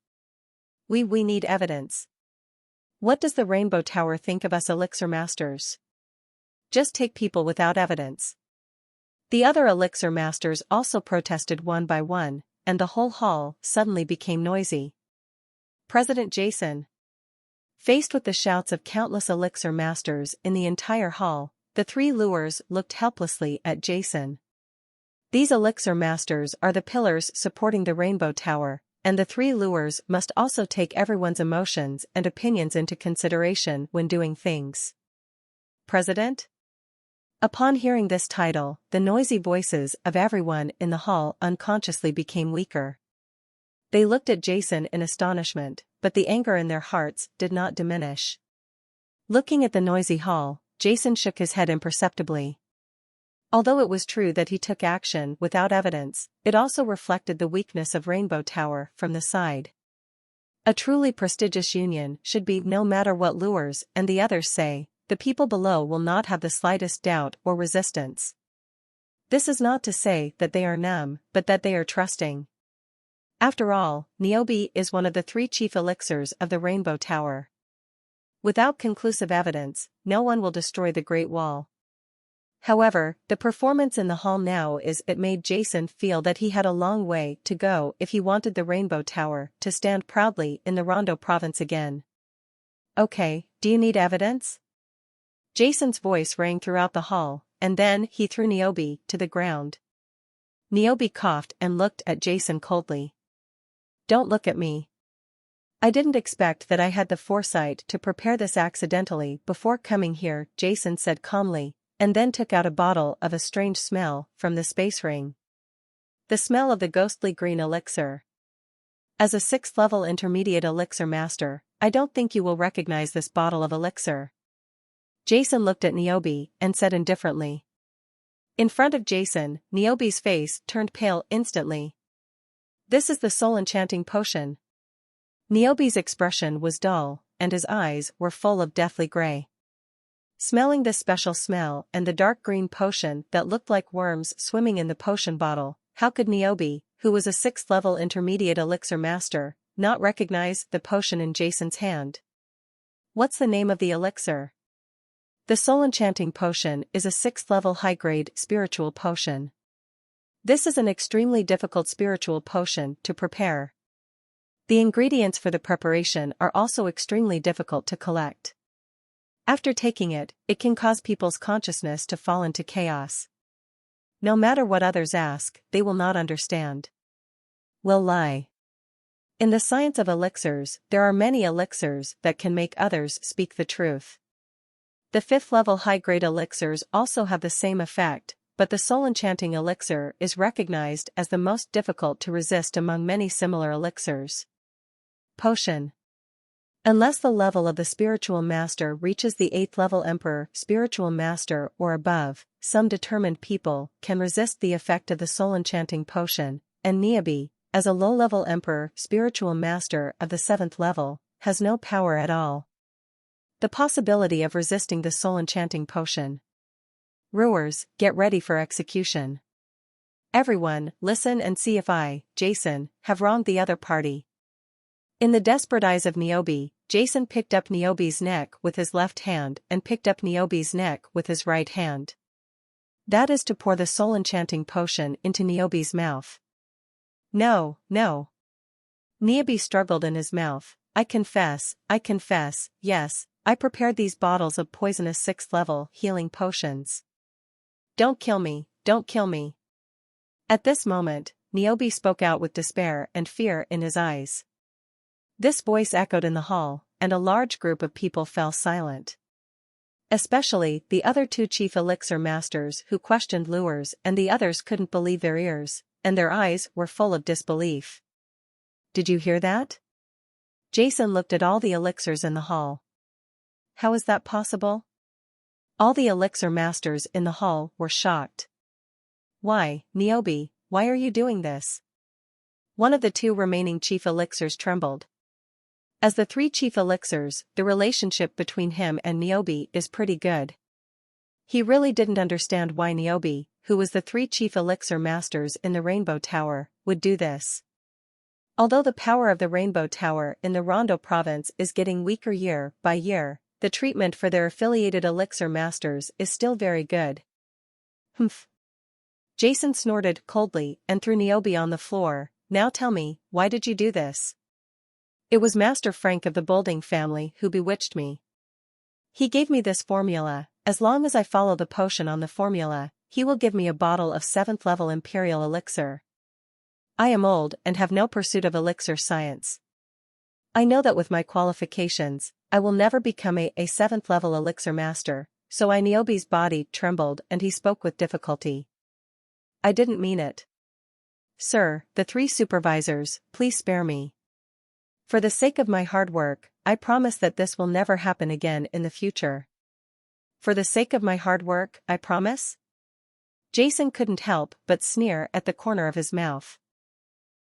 We need evidence. What does the Rainbow Tower think of us elixir masters? Just take people without evidence. The other elixir masters also protested one by one, and the whole hall suddenly became noisy. President Jason. Faced with the shouts of countless elixir masters in the entire hall, the 3 lures looked helplessly at Jason. These elixir masters are the pillars supporting the Rainbow Tower, and the 3 lures must also take everyone's emotions and opinions into consideration when doing things. President? Upon hearing this title, the noisy voices of everyone in the hall unconsciously became weaker. They looked at Jason in astonishment, but the anger in their hearts did not diminish. Looking at the noisy hall, Jason shook his head imperceptibly. Although it was true that he took action without evidence, it also reflected the weakness of Rainbow Tower from the side. A truly prestigious union should be no matter what lures and the others say, the people below will not have the slightest doubt or resistance. This is not to say that they are numb, but that they are trusting. After all, Niobe is one of the 3 chief elixirs of the Rainbow Tower. Without conclusive evidence, no one will destroy the Great Wall. However, the performance in the hall now made Jason feel that he had a long way to go if he wanted the Rainbow Tower to stand proudly in the Rondo province again. Okay, do you need evidence? Jason's voice rang throughout the hall, and then he threw Niobe to the ground. Niobe coughed and looked at Jason coldly. Don't look at me. I didn't expect that I had the foresight to prepare this accidentally before coming here, Jason said calmly, and then took out a bottle of a strange smell from the space ring. The smell of the ghostly green elixir. As a 6th level intermediate elixir master, I don't think you will recognize this bottle of elixir. Jason looked at Niobe and said indifferently. In front of Jason, Niobe's face turned pale instantly. This is the soul enchanting potion. Niobe's expression was dull, and his eyes were full of deathly gray. Smelling this special smell and the dark green potion that looked like worms swimming in the potion bottle, how could Niobe, who was a 6th level intermediate elixir master, not recognize the potion in Jason's hand? What's the name of the elixir? The soul enchanting potion is a 6th level high-grade spiritual potion. This is an extremely difficult spiritual potion to prepare. The ingredients for the preparation are also extremely difficult to collect. After taking it, it can cause people's consciousness to fall into chaos. No matter what others ask, they will not understand. Will lie. In the science of elixirs, there are many elixirs that can make others speak the truth. The 5th level high-grade elixirs also have the same effect, but the soul enchanting elixir is recognized as the most difficult to resist among many similar elixirs. Potion. Unless the level of the spiritual master reaches the 8th level emperor spiritual master or above, some determined people can resist the effect of the soul enchanting potion, and Niobe, as a low-level emperor spiritual master of the 7th level, has no power at all. The possibility of resisting the soul enchanting potion. Rulers, get ready for execution. Everyone, listen and see if I, Jason, have wronged the other party. In the desperate eyes of Niobe, Jason picked up Niobe's neck with his left hand and picked up Niobe's neck with his right hand. That is to pour the soul enchanting potion into Niobe's mouth. No, no. Niobe struggled in his mouth. I confess, yes, I prepared these bottles of poisonous 6th level healing potions. Don't kill me, don't kill me. At this moment, Niobe spoke out with despair and fear in his eyes. This voice echoed in the hall, and a large group of people fell silent. Especially the other 2 chief elixir masters who questioned lures, and the others couldn't believe their ears. and their eyes were full of disbelief. Did you hear that? Jason looked at all the elixirs in the hall. How is that possible? All the elixir masters in the hall were shocked. Why, Niobe, why are you doing this? One of the two remaining chief elixirs trembled. As the three chief elixirs, the relationship between him and Niobe is pretty good. He really didn't understand why Niobe, who was the three chief elixir masters in the Rainbow Tower, would do this. Although the power of the Rainbow Tower in the Rondo province is getting weaker year by year, the treatment for their affiliated elixir masters is still very good. Humph. Jason snorted coldly and threw Niobe on the floor. Now tell me, why did you do this? It was Master Frank of the Boulding family who bewitched me. He gave me this formula. As long as I follow the potion on the formula, he will give me a bottle of 7th level imperial elixir. I am old and have no pursuit of elixir science. I know that with my qualifications, I will never become a 7th level elixir master, so Niobe's body trembled and he spoke with difficulty. I didn't mean it. Sir, the three supervisors, please spare me. For the sake of my hard work, I promise that this will never happen again in the future. For the sake of my hard work, I promise? Jason couldn't help but sneer at the corner of his mouth.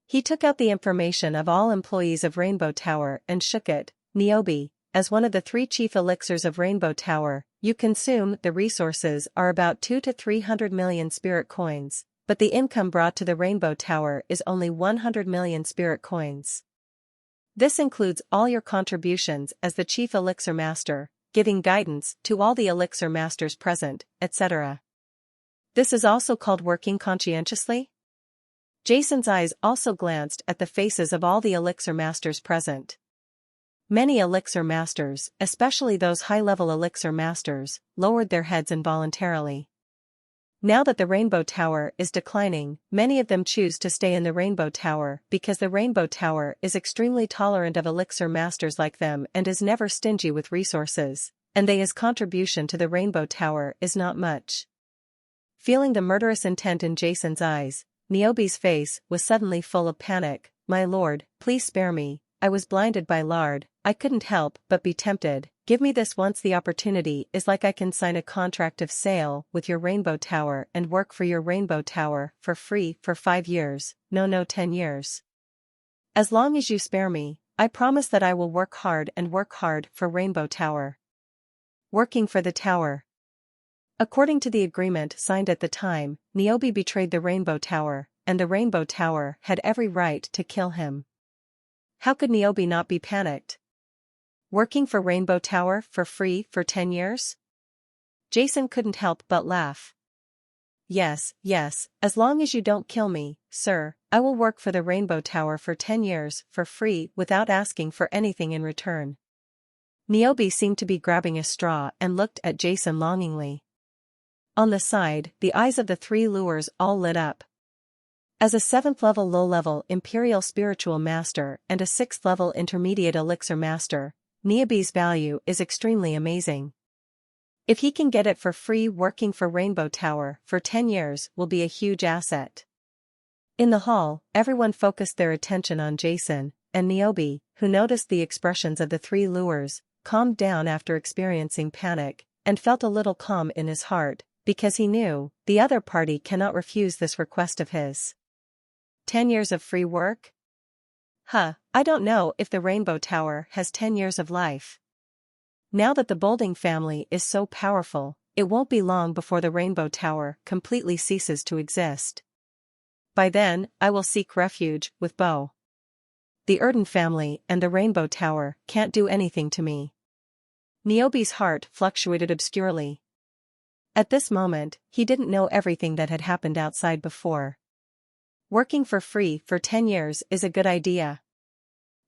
He took out the information of all employees of Rainbow Tower and shook it. Niobe, as one of the three chief elixirs of Rainbow Tower, you consume the resources are about 2 to 300 million spirit coins, but the income brought to the Rainbow Tower is only 100 million spirit coins. This includes all your contributions as the chief elixir master, giving guidance to all the elixir masters present, etc. This is also called working conscientiously? Jason's eyes also glanced at the faces of all the elixir masters present. Many elixir masters, especially those high-level elixir masters, lowered their heads involuntarily. Now that the Rainbow Tower is declining, many of them choose to stay in the Rainbow Tower because the Rainbow Tower is extremely tolerant of elixir masters like them and is never stingy with resources, and his contribution to the Rainbow Tower is not much. Feeling the murderous intent in Jason's eyes, Niobe's face was suddenly full of panic. My lord, please spare me, I was blinded by lard, I couldn't help but be tempted. Give me this once the opportunity is like I can sign a contract of sale with your Rainbow Tower and work for your Rainbow Tower for free for 5 years, no 10 years. As long as you spare me, I promise that I will work hard for Rainbow Tower. Working for the tower. According to the agreement signed at the time, Niobe betrayed the Rainbow Tower, and the Rainbow Tower had every right to kill him. How could Niobe not be panicked? Working for Rainbow Tower for free for 10 years? Jason couldn't help but laugh. Yes, as long as you don't kill me, sir, I will work for the Rainbow Tower for 10 years for free without asking for anything in return. Niobe seemed to be grabbing a straw and looked at Jason longingly. On the side, the eyes of the three lures all lit up. As a 7th level low-level Imperial Spiritual Master and a 6th level Intermediate Elixir Master, Niobe's value is extremely amazing. If he can get it for free, working for Rainbow Tower for 10 years will be a huge asset. In the hall, everyone focused their attention on Jason, and Niobe, who noticed the expressions of the three lures, calmed down after experiencing panic, and felt a little calm in his heart, because he knew the other party cannot refuse this request of his. 10 years of free work? I don't know if the Rainbow Tower has 10 years of life. Now that the Boulding family is so powerful, it won't be long before the Rainbow Tower completely ceases to exist. By then, I will seek refuge with Bo. The Erden family and the Rainbow Tower can't do anything to me. Niobe's heart fluctuated obscurely. At this moment, he didn't know everything that had happened outside before. Working for free for 10 years is a good idea.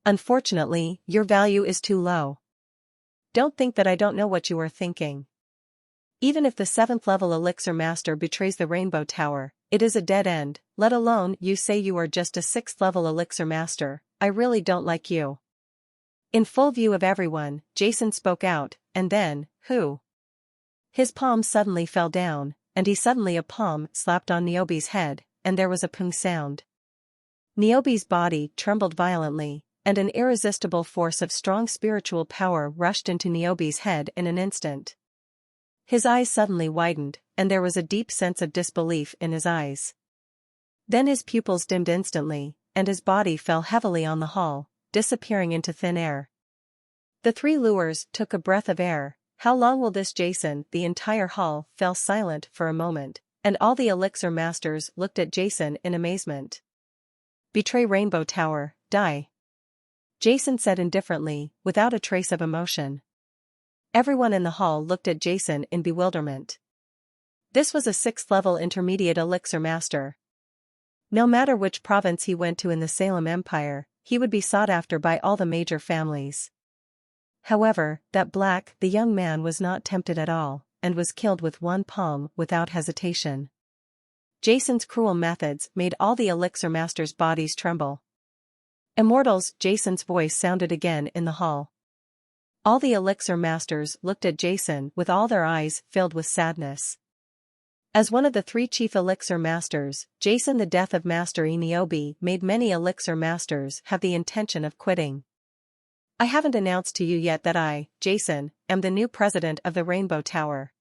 Unfortunately, your value is too low. Don't think that I don't know what you are thinking. Even if the 7th level Elixir Master betrays the Rainbow Tower, it is a dead end, let alone you say you are just a 6th level Elixir Master. I really don't like you. In full view of everyone, Jason spoke out, and then, who? His palm suddenly fell down, and a palm slapped on Niobe's head, and there was a pung sound. Niobe's body trembled violently, and an irresistible force of strong spiritual power rushed into Niobe's head in an instant. His eyes suddenly widened, and there was a deep sense of disbelief in his eyes. Then his pupils dimmed instantly, and his body fell heavily on the hall, disappearing into thin air. The three lures took a breath of air. How long will this Jason? The entire hall fell silent for a moment, and all the elixir masters looked at Jason in amazement. Betray Rainbow Tower, die. Jason said indifferently, without a trace of emotion. Everyone in the hall looked at Jason in bewilderment. This was a 6th-level intermediate elixir master. No matter which province he went to in the Salem Empire, he would be sought after by all the major families. However, the young man was not tempted at all, and was killed with one palm without hesitation. Jason's cruel methods made all the elixir masters' bodies tremble. Immortals, Jason's voice sounded again in the hall. All the elixir masters looked at Jason with all their eyes filled with sadness. As one of the 3 chief elixir masters, Jason, the death of Master Niobe, made many elixir masters have the intention of quitting. I haven't announced to you yet that I, Jason, am the new president of the Rainbow Tower.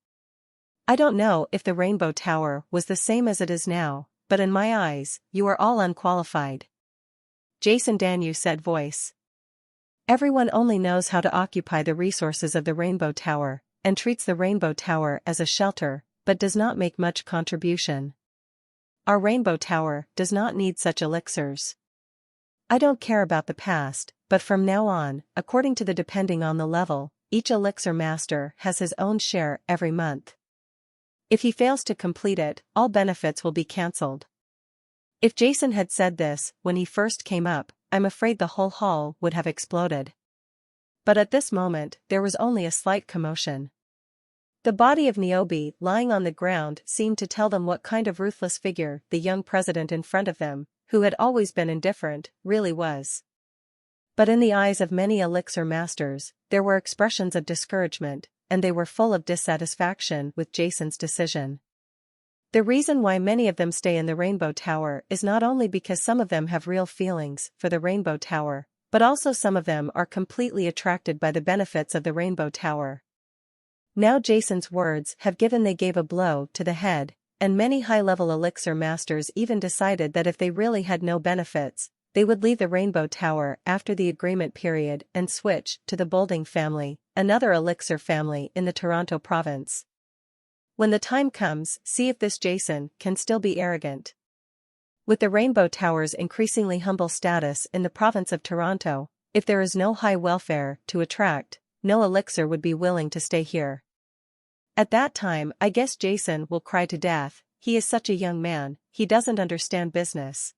I don't know if the Rainbow Tower was the same as it is now, but in my eyes, you are all unqualified. Jason Danu said voice. Everyone only knows how to occupy the resources of the Rainbow Tower, and treats the Rainbow Tower as a shelter, but does not make much contribution. Our Rainbow Tower does not need such elixirs. I don't care about the past, but from now on, according to the depending on the level, each elixir master has his own share every month. If he fails to complete it, all benefits will be cancelled. If Jason had said this when he first came up, I'm afraid the whole hall would have exploded. But at this moment, there was only a slight commotion. The body of Niobe lying on the ground seemed to tell them what kind of ruthless figure the young president in front of them, who had always been indifferent, really was. But in the eyes of many elixir masters, there were expressions of discouragement, and they were full of dissatisfaction with Jason's decision. The reason why many of them stay in the Rainbow Tower is not only because some of them have real feelings for the Rainbow Tower, but also some of them are completely attracted by the benefits of the Rainbow Tower. Now Jason's words they gave a blow to the head, and many high-level elixir masters even decided that if they really had no benefits, they would leave the Rainbow Tower after the agreement period and switch to the Boulding family, another elixir family in the Toronto province. When the time comes, see if this Jason can still be arrogant. With the Rainbow Tower's increasingly humble status in the province of Toronto, if there is no high welfare to attract, no elixir would be willing to stay here. At that time, I guess Jason will cry to death. He is such a young man, he doesn't understand business.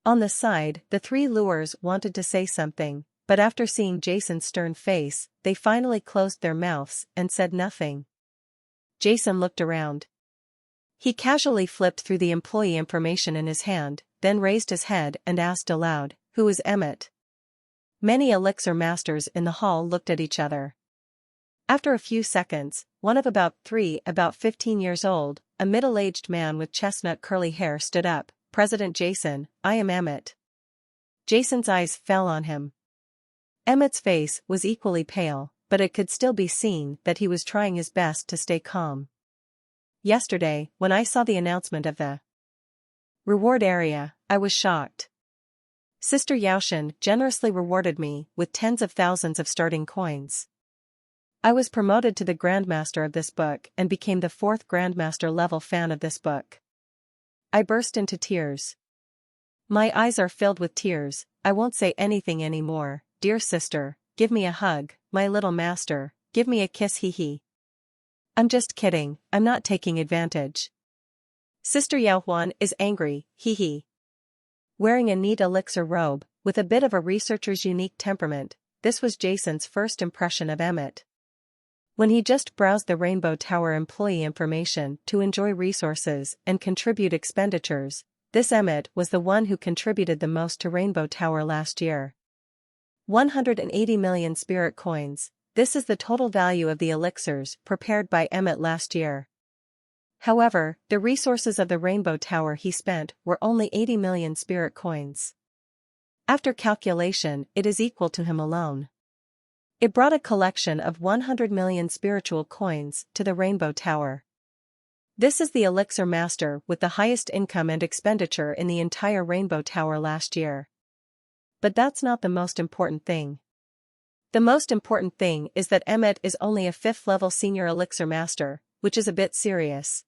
On the side, the 3 lures wanted to say something, but after seeing Jason's stern face, they finally closed their mouths and said nothing. Jason looked around. He casually flipped through the employee information in his hand, then raised his head and asked aloud, "Who is Emmett?" Many elixir masters in the hall looked at each other. After a few seconds, one of about 15 years old, a middle-aged man with chestnut curly hair stood up. "President Jason, I am Emmett." Jason's eyes fell on him. Emmett's face was equally pale, but it could still be seen that he was trying his best to stay calm. "Yesterday, when I saw the announcement of the reward area, I was shocked. Sister Yaoshan generously rewarded me with tens of thousands of starting coins. I was promoted to the Grandmaster of this book and became the 4th Grandmaster level fan of this book. I burst into tears. My eyes are filled with tears. I won't say anything anymore. Dear sister, give me a hug. My little master, give me a kiss. Hee. I'm just kidding, I'm not taking advantage. Sister Yao Huan is angry. Hee. Wearing a neat elixir robe, with a bit of a researcher's unique temperament, this was Jason's first impression of Emmett. When he just browsed the Rainbow Tower employee information to enjoy resources and contribute expenditures, this Emmett was the one who contributed the most to Rainbow Tower last year. 180 million spirit coins, this is the total value of the elixirs prepared by Emmett last year. However, the resources of the Rainbow Tower he spent were only 80 million spirit coins. After calculation, it is equal to him alone. It brought a collection of 100 million spiritual coins to the Rainbow Tower. This is the elixir master with the highest income and expenditure in the entire Rainbow Tower last year. But that's not the most important thing. The most important thing is that Emmett is only a 5th level senior elixir master, which is a bit serious.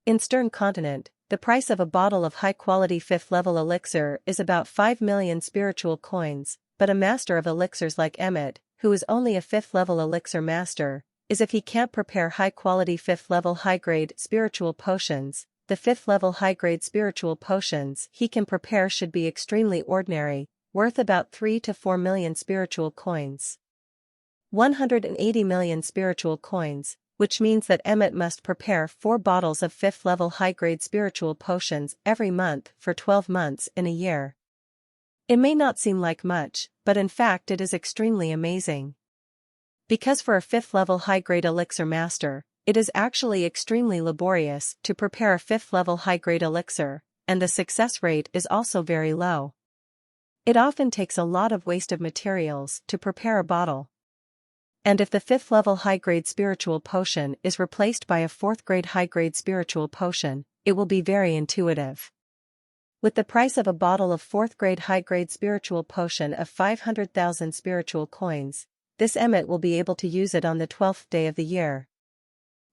In Stern Continent, the price of a bottle of high-quality 5th level elixir is about 5 million spiritual coins, but a master of elixirs like Emmett, who is only a 5th level elixir master, is if he can't prepare high-quality 5th level high-grade spiritual potions. The 5th level high-grade spiritual potions he can prepare should be extremely ordinary, worth about 3 to 4 million spiritual coins. 180 million spiritual coins, which means that Emmett must prepare 4 bottles of 5th level high-grade spiritual potions every month for 12 months in a year. It may not seem like much, but in fact it is extremely amazing. Because for a 5th level high-grade elixir master, it is actually extremely laborious to prepare a 5th level high-grade elixir, and the success rate is also very low. It often takes a lot of waste of materials to prepare a bottle. And if the 5th level high-grade spiritual potion is replaced by a 4th grade high-grade spiritual potion, it will be very intuitive. With the price of a bottle of 4th grade high-grade spiritual potion of 500,000 spiritual coins, this Emmett will be able to use it on the 12th day of the year.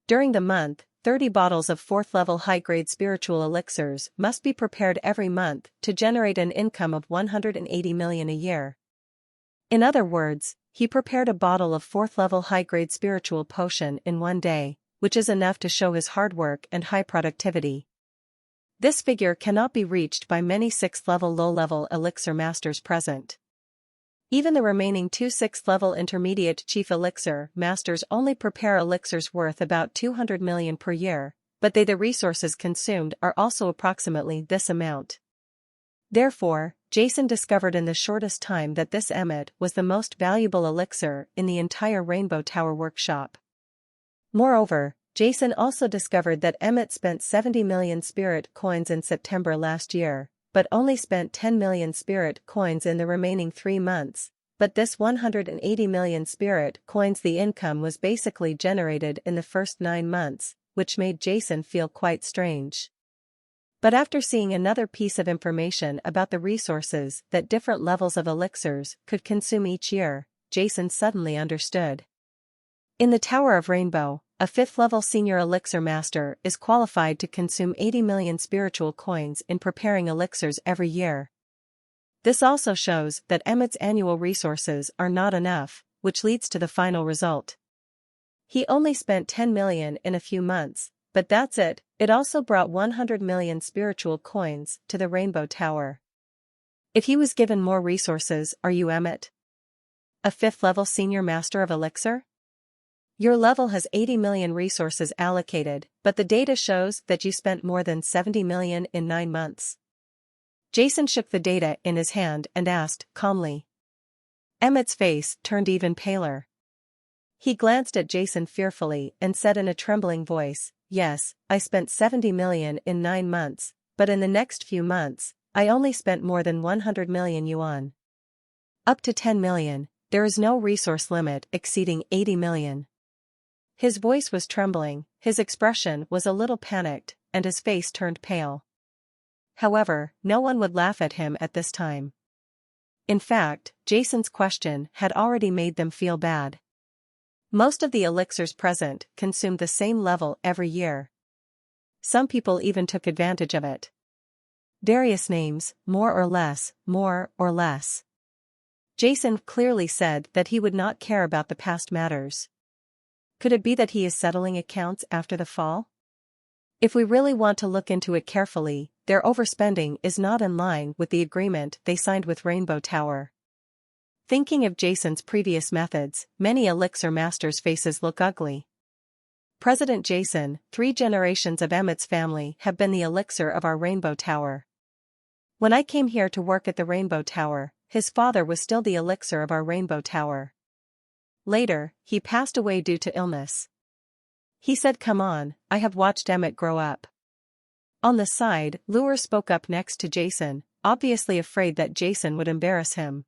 During the month, 30 bottles of 4th level high-grade spiritual elixirs must be prepared every month to generate an income of 180 million a year. In other words, he prepared a bottle of 4th level high-grade spiritual potion in one day, which is enough to show his hard work and high productivity. This figure cannot be reached by many 6th level low-level elixir masters present. Even the remaining 2 6th level intermediate chief elixir masters only prepare elixirs worth about 200 million per year, but the resources consumed are also approximately this amount. Therefore, Jason discovered in the shortest time that this Emmett was the most valuable elixir in the entire Rainbow Tower workshop. Moreover, Jason also discovered that Emmett spent 70 million spirit coins in September last year, but only spent 10 million spirit coins in the remaining 3 months, but this 180 million spirit coins the income was basically generated in the first 9 months, which made Jason feel quite strange. But after seeing another piece of information about the resources that different levels of elixirs could consume each year, Jason suddenly understood. In the Tower of Rainbow, a 5th level senior elixir master is qualified to consume 80 million spiritual coins in preparing elixirs every year. This also shows that Emmett's annual resources are not enough, which leads to the final result. He only spent 10 million in a few months, but that's it. It also brought 100 million spiritual coins to the Rainbow Tower. If he was given more resources, are you Emmett? A 5th level senior master of elixir? Your level has 80 million resources allocated, but the data shows that you spent more than 70 million in 9 months. Jason shook the data in his hand and asked, calmly. Emmett's face turned even paler. He glanced at Jason fearfully and said in a trembling voice, yes, I spent 70 million in 9 months, but in the next few months, I only spent more than 100 million yuan. Up to 10 million, there is no resource limit exceeding 80 million. His voice was trembling, his expression was a little panicked, and his face turned pale. However, no one would laugh at him at this time. In fact, Jason's question had already made them feel bad. Most of the elixirs present consumed the same level every year. Some people even took advantage of it. Various names, more or less, more or less. Jason clearly said that he would not care about the past matters. Could it be that he is settling accounts after the fall? If we really want to look into it carefully, their overspending is not in line with the agreement they signed with Rainbow Tower. Thinking of Jason's previous methods, many elixir masters' faces look ugly. President Jason, 3 generations of Emmett's family have been the elixir of our Rainbow Tower. When I came here to work at the Rainbow Tower, his father was still the elixir of our Rainbow Tower. Later, he passed away due to illness. He said, "Come on, I have watched Emmett grow up." On the side, Lure spoke up next to Jason, obviously afraid that Jason would embarrass him.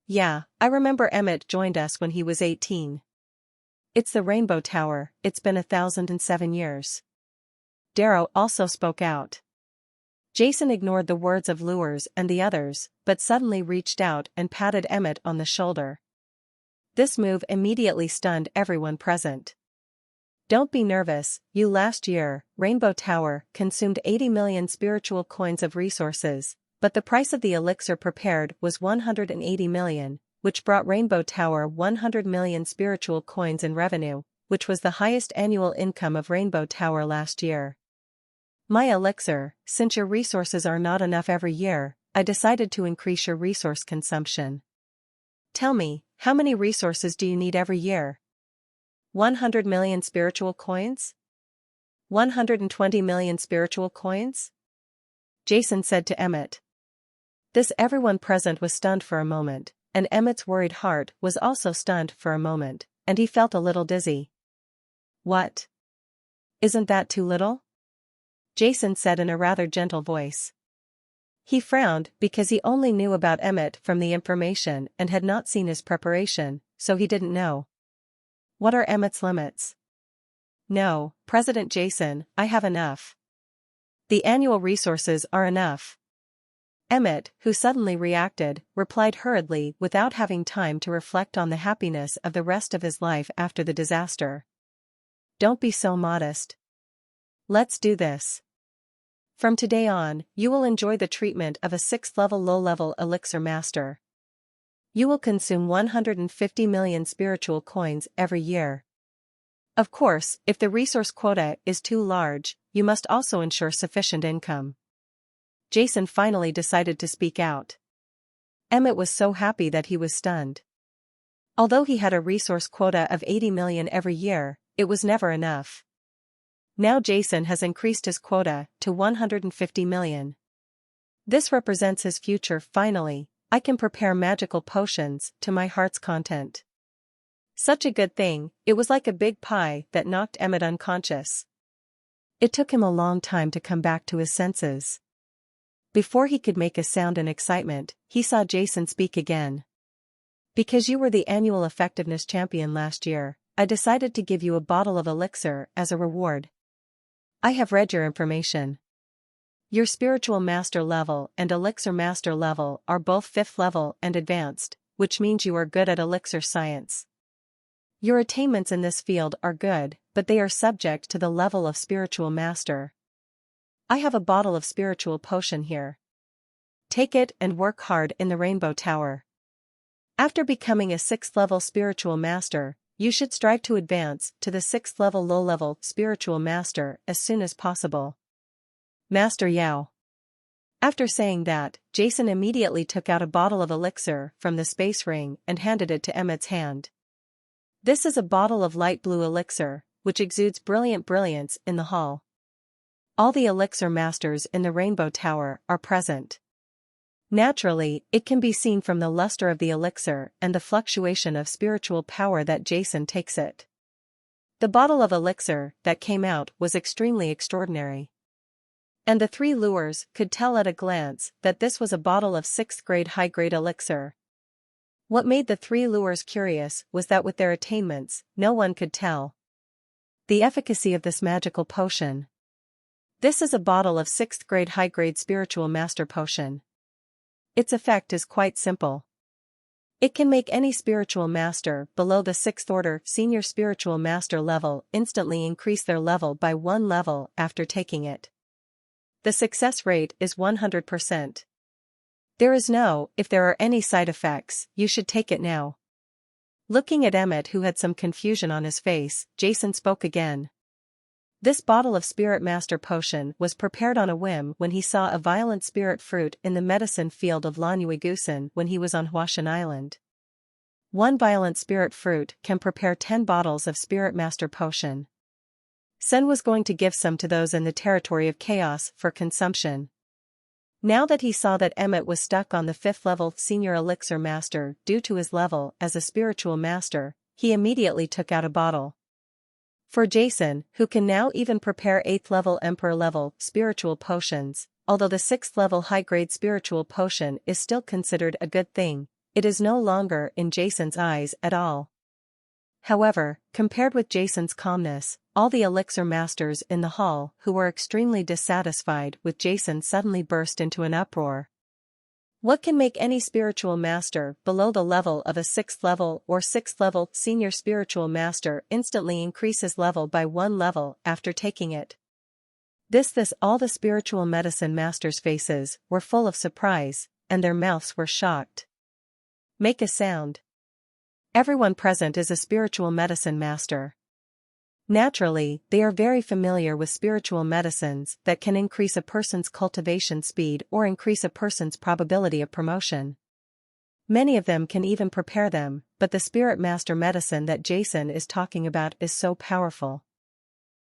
"Yeah, I remember Emmett joined us when he was 18. It's the Rainbow Tower, it's been 1007 years. Darrow also spoke out. Jason ignored the words of Lure's and the others, but suddenly reached out and patted Emmett on the shoulder. This move immediately stunned everyone present. "Don't be nervous, you. Last year, Rainbow Tower consumed 80 million spiritual coins of resources, but the price of the elixir prepared was 180 million, which brought Rainbow Tower 100 million spiritual coins in revenue, which was the highest annual income of Rainbow Tower last year. My elixir, since your resources are not enough every year, I decided to increase your resource consumption. Tell me, how many resources do you need every year? 100 million spiritual coins? 120 million spiritual coins?" Jason said to Emmett. Everyone present was stunned for a moment, and Emmett's worried heart was also stunned for a moment, and he felt a little dizzy. "What? Isn't that too little?" Jason said in a rather gentle voice. He frowned because he only knew about Emmett from the information and had not seen his preparation, so he didn't know. "What are Emmett's limits?" "No, President Jason, I have enough. The annual resources are enough." Emmett, who suddenly reacted, replied hurriedly without having time to reflect on the happiness of the rest of his life after the disaster. "Don't be so modest. Let's do this. From today on, you will enjoy the treatment of a 6th-level low-level elixir master. You will consume 150 million spiritual coins every year. Of course, if the resource quota is too large, you must also ensure sufficient income." Jason finally decided to speak out. Emmett was so happy that he was stunned. Although he had a resource quota of 80 million every year, it was never enough. Now Jason has increased his quota to 150 million. This represents his future. Finally, I can prepare magical potions to my heart's content. Such a good thing, it was like a big pie that knocked Emmett unconscious. It took him a long time to come back to his senses. Before he could make a sound in excitement, he saw Jason speak again. "Because you were the annual effectiveness champion last year, I decided to give you a bottle of elixir as a reward. I have read your information. Your spiritual master level and elixir master level are both 5th level and advanced, which means you are good at elixir science. Your attainments in this field are good, but they are subject to the level of spiritual master. I have a bottle of spiritual potion here. Take it and work hard in the Rainbow Tower. After becoming a 6th-level spiritual master, you should strive to advance to the 6th-level low-level spiritual master as soon as possible. Master Yao." After saying that, Jason immediately took out a bottle of elixir from the space ring and handed it to Emmett's hand. This is a bottle of light blue elixir, which exudes brilliant brilliance in the hall. All the elixir masters in the Rainbow Tower are present. Naturally, it can be seen from the luster of the elixir and the fluctuation of spiritual power that Jason takes it. The bottle of elixir that came out was extremely extraordinary. And the 3 lures could tell at a glance that this was a bottle of 6th-grade high-grade elixir. What made the 3 lures curious was that with their attainments, no one could tell the efficacy of this magical potion. This is a bottle of 6th-grade high-grade spiritual master potion. Its effect is quite simple. It can make any spiritual master below the 6th order senior spiritual master level instantly increase their level by 1 level after taking it. The success rate is 100%. There is no, if there are any side effects, you should take it now. Looking at Emmett, who had some confusion on his face, Jason spoke again. This bottle of Spirit Master Potion was prepared on a whim when he saw a violent spirit fruit in the medicine field of Lanyuigusan when he was on Huashan Island. 1 violent spirit fruit can prepare 10 bottles of Spirit Master Potion. Sen was going to give some to those in the territory of chaos for consumption. Now that he saw that Emmett was stuck on the 5th level senior elixir master due to his level as a spiritual master, he immediately took out a bottle. For Jason, who can now even prepare 8th level Emperor level spiritual potions, although the 6th level high-grade spiritual potion is still considered a good thing, it is no longer in Jason's eyes at all. However, compared with Jason's calmness, all the elixir masters in the hall who were extremely dissatisfied with Jason suddenly burst into an uproar. What can make any spiritual master below the level of a 6th level or 6th level senior spiritual master instantly increase his level by 1 level after taking it? All the spiritual medicine masters' faces were full of surprise, and their mouths were shocked. Make a sound. Everyone present is a spiritual medicine master. Naturally, they are very familiar with spiritual medicines that can increase a person's cultivation speed or increase a person's probability of promotion. Many of them can even prepare them, but the spirit master medicine that Jason is talking about is so powerful.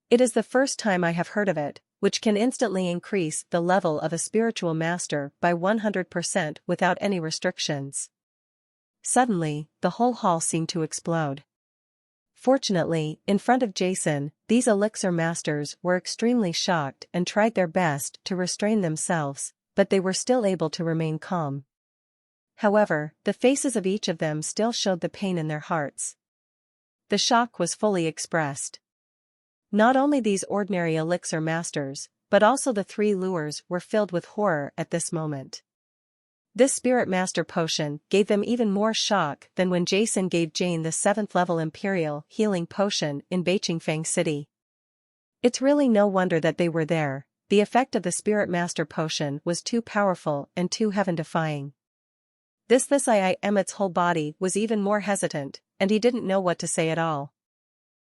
It is the first time I have heard of it, which can instantly increase the level of a spiritual master by 100% without any restrictions. Suddenly, the whole hall seemed to explode. Fortunately, in front of Jason, these elixir masters were extremely shocked and tried their best to restrain themselves, but they were still able to remain calm. However, the faces of each of them still showed the pain in their hearts. The shock was fully expressed. Not only these ordinary elixir masters, but also the 3 lures were filled with horror at this moment. This spirit master potion gave them even more shock than when Jason gave Jane the 7th level imperial healing potion in Beiqingfang City. It's really no wonder that they were there. The effect of the spirit master potion was too powerful and too heaven-defying. Emmett's whole body was even more hesitant, and he didn't know what to say at all.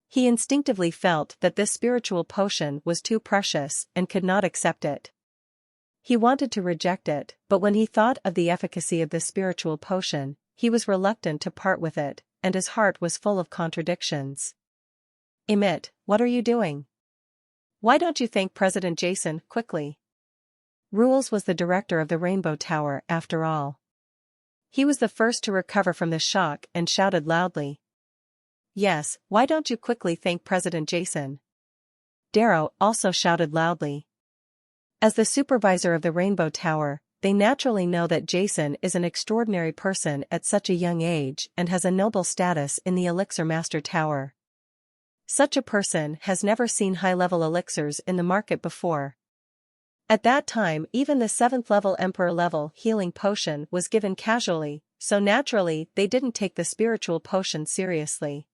He instinctively felt that this spiritual potion was too precious and could not accept it. He wanted to reject it, but when he thought of the efficacy of this spiritual potion, he was reluctant to part with it, and his heart was full of contradictions. Emmett, what are you doing? Why don't you thank President Jason quickly? Rules was the director of the Rainbow Tower after all. He was the first to recover from the shock and shouted loudly. Yes, why don't you quickly thank President Jason? Darrow also shouted loudly. As the supervisor of the Rainbow Tower, they naturally know that Jason is an extraordinary person at such a young age and has a noble status in the Elixir Master Tower. Such a person has never seen high-level elixirs in the market before. At that time, even the 7th level Emperor level healing potion was given casually, so naturally they didn't take the spiritual potion seriously.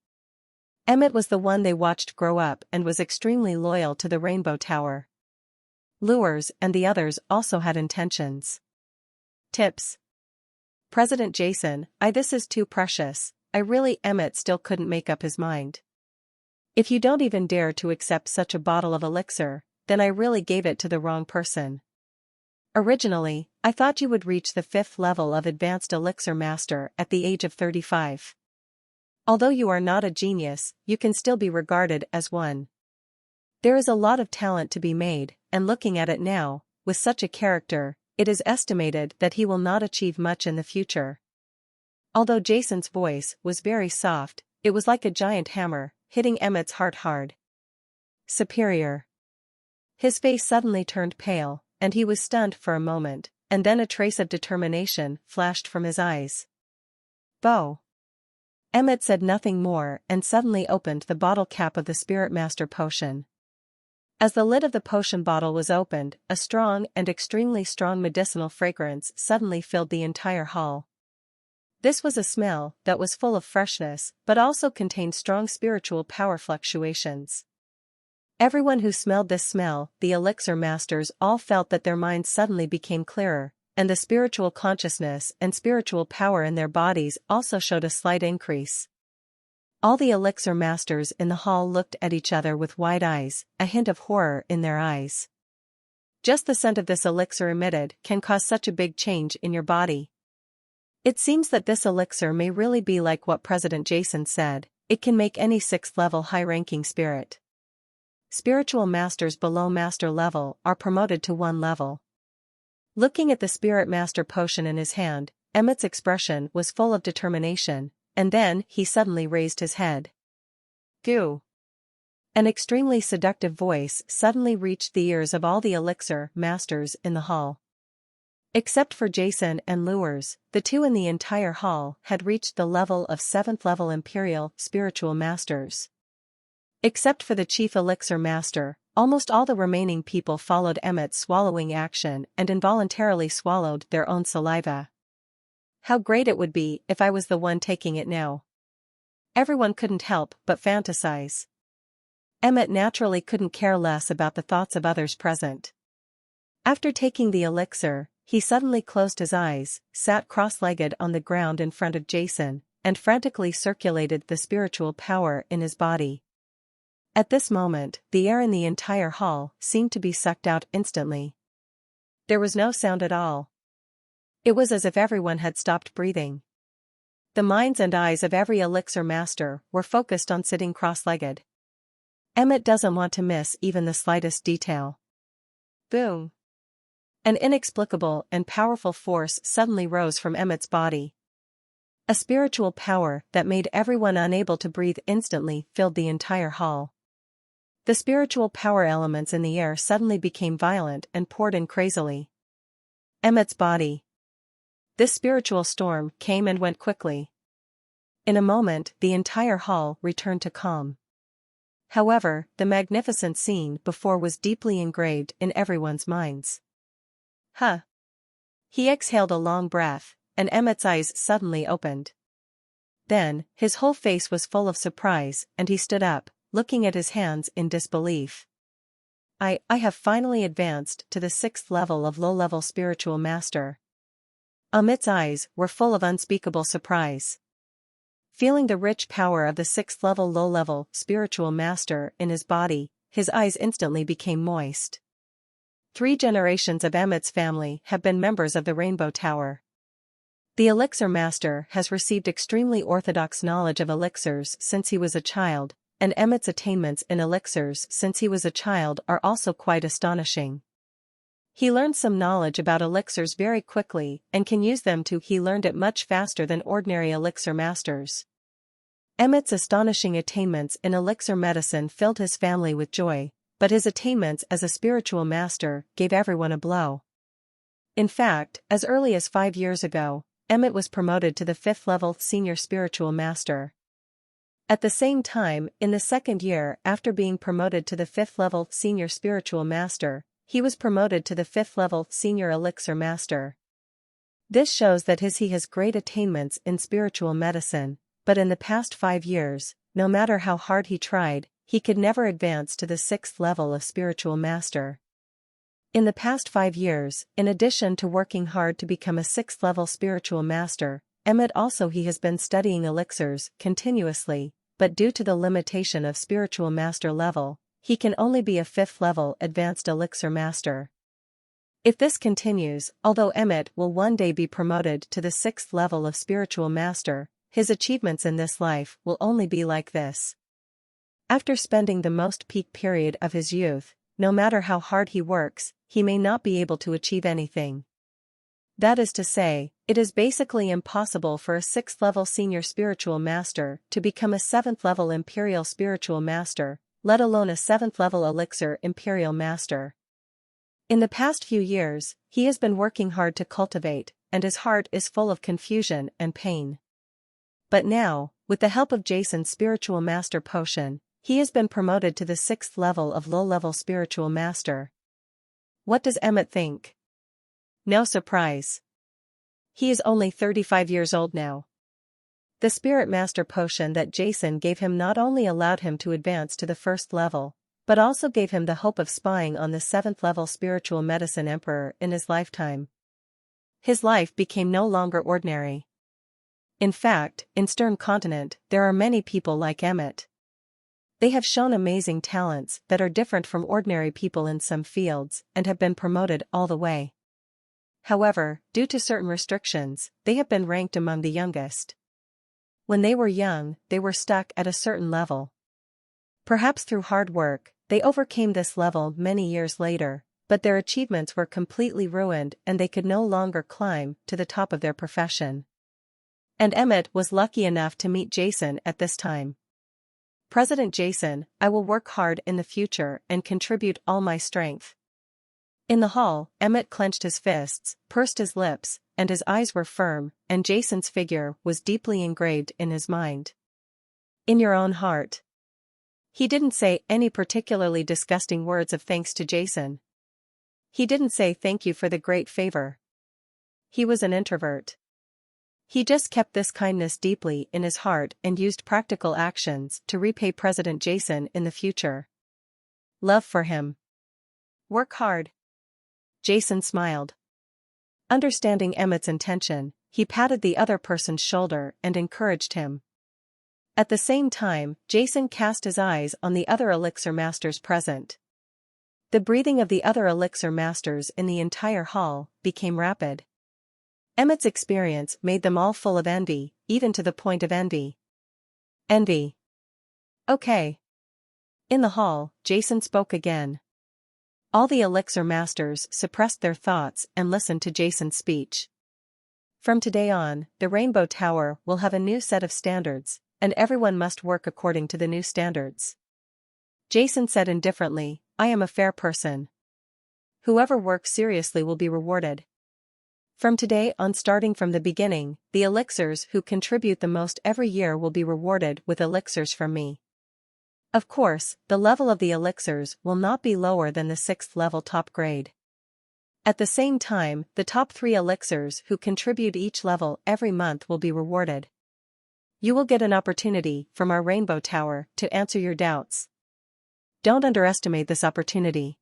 Emmett was the one they watched grow up and was extremely loyal to the Rainbow Tower. Lures and the others also had intentions. Tips. President Jason, this is too precious. Emmett still couldn't make up his mind. If you don't even dare to accept such a bottle of elixir, then I really gave it to the wrong person. Originally, I thought you would reach the 5th level of Advanced Elixir Master at the age of 35. Although you are not a genius, you can still be regarded as one. There is a lot of talent to be made, and looking at it now, with such a character, it is estimated that he will not achieve much in the future. Although Jason's voice was very soft, it was like a giant hammer, hitting Emmett's heart hard. Superior. His face suddenly turned pale, and he was stunned for a moment, and then a trace of determination flashed from his eyes. Bo. Emmett said nothing more and suddenly opened the bottle cap of the Spirit Master potion. As the lid of the potion bottle was opened, a strong and extremely strong medicinal fragrance suddenly filled the entire hall. This was a smell that was full of freshness, but also contained strong spiritual power fluctuations. Everyone who smelled this smell, the elixir masters all felt that their minds suddenly became clearer, and the spiritual consciousness and spiritual power in their bodies also showed a slight increase. All the elixir masters in the hall looked at each other with wide eyes, a hint of horror in their eyes. Just the scent of this elixir emitted can cause such a big change in your body. It seems that this elixir may really be like what President Jason said, it can make any 6th level high-ranking spirit. Spiritual masters below master level are promoted to 1 level. Looking at the Spirit Master potion in his hand, Emmett's expression was full of determination, and then he suddenly raised his head. Goo! An extremely seductive voice suddenly reached the ears of all the elixir masters in the hall. Except for Jason and Lures, the two in the entire hall had reached the level of 7th level Imperial Spiritual Masters. Except for the Chief Elixir Master, almost all the remaining people followed Emmett's swallowing action and involuntarily swallowed their own saliva. How great it would be if I was the one taking it now. Everyone couldn't help but fantasize. Emmett naturally couldn't care less about the thoughts of others present. After taking the elixir, he suddenly closed his eyes, sat cross-legged on the ground in front of Jason, and frantically circulated the spiritual power in his body. At this moment, the air in the entire hall seemed to be sucked out instantly. There was no sound at all. It was as if everyone had stopped breathing. The minds and eyes of every elixir master were focused on sitting cross-legged. Emmett doesn't want to miss even the slightest detail. Boom! An inexplicable and powerful force suddenly rose from Emmett's body. A spiritual power that made everyone unable to breathe instantly filled the entire hall. The spiritual power elements in the air suddenly became violent and poured in crazily. Emmett's body. This spiritual storm came and went quickly. In a moment, the entire hall returned to calm. However, the magnificent scene before was deeply engraved in everyone's minds. Huh. He exhaled a long breath, and Emmett's eyes suddenly opened. Then, his whole face was full of surprise, and he stood up, looking at his hands in disbelief. I have finally advanced to the 6th level of low-level spiritual master. Emmett's eyes were full of unspeakable surprise. Feeling the rich power of the 6th level low-level spiritual master in his body, his eyes instantly became moist. 3 generations of Emmett's family have been members of the Rainbow Tower. The elixir master has received extremely orthodox knowledge of elixirs since he was a child, and Emmett's attainments in elixirs since he was a child are also quite astonishing. He learned some knowledge about elixirs very quickly and can use them too. He learned it much faster than ordinary elixir masters. Emmett's astonishing attainments in elixir medicine filled his family with joy, but his attainments as a spiritual master gave everyone a blow. In fact, as early as 5 years ago, Emmett was promoted to the 5th level senior spiritual master. At the same time, in the 2nd year after being promoted to the 5th level senior spiritual master, he was promoted to the 5th level senior elixir master. This shows that he has great attainments in spiritual medicine, but in the past 5 years, no matter how hard he tried, he could never advance to the 6th level of spiritual master. In the past 5 years, in addition to working hard to become a 6th level spiritual master, Emmett also has been studying elixirs continuously, but due to the limitation of spiritual master level, he can only be a 5th level advanced elixir master. If this continues, although Emmett will one day be promoted to the 6th level of spiritual master, his achievements in this life will only be like this. After spending the most peak period of his youth, no matter how hard he works, he may not be able to achieve anything. That is to say, it is basically impossible for a 6th level senior spiritual master to become a 7th level imperial spiritual master, let alone a 7th level elixir imperial master. In the past few years, he has been working hard to cultivate, and his heart is full of confusion and pain. But now, with the help of Jason's spiritual master potion, he has been promoted to the 6th level of low-level spiritual master. What does Emmett think? No surprise. He is only 35 years old now. The spirit master potion that Jason gave him not only allowed him to advance to the 1st level, but also gave him the hope of spying on the 7th level spiritual medicine emperor in his lifetime. His life became no longer ordinary. In fact, in Stern Continent, there are many people like Emmett. They have shown amazing talents that are different from ordinary people in some fields and have been promoted all the way. However, due to certain restrictions, they have been ranked among the youngest. When they were young, they were stuck at a certain level. Perhaps through hard work, they overcame this level many years later, but their achievements were completely ruined and they could no longer climb to the top of their profession. And Emmett was lucky enough to meet Jason at this time. President Jason, I will work hard in the future and contribute all my strength. In the hall, Emmett clenched his fists, pursed his lips, and his eyes were firm, and Jason's figure was deeply engraved in his mind. In your own heart. He didn't say any particularly disgusting words of thanks to Jason. He didn't say thank you for the great favor. He was an introvert. He just kept this kindness deeply in his heart and used practical actions to repay President Jason in the future. Love for him. Work hard. Jason smiled. Understanding Emmett's intention, he patted the other person's shoulder and encouraged him. At the same time, Jason cast his eyes on the other elixir masters present. The breathing of the other elixir masters in the entire hall became rapid. Emmett's experience made them all full of envy, even to the point of envy. Envy. Okay. In the hall, Jason spoke again. All the elixir masters suppressed their thoughts and listened to Jason's speech. From today on, the Rainbow Tower will have a new set of standards, and everyone must work according to the new standards. Jason said indifferently, I am a fair person. Whoever works seriously will be rewarded. From today on, starting from the beginning, the elixirs who contribute the most every year will be rewarded with elixirs from me. Of course, the level of the elixirs will not be lower than the 6th level top grade. At the same time, the top 3 elixirs who contribute each level every month will be rewarded. You will get an opportunity from our Rainbow Tower to answer your doubts. Don't underestimate this opportunity.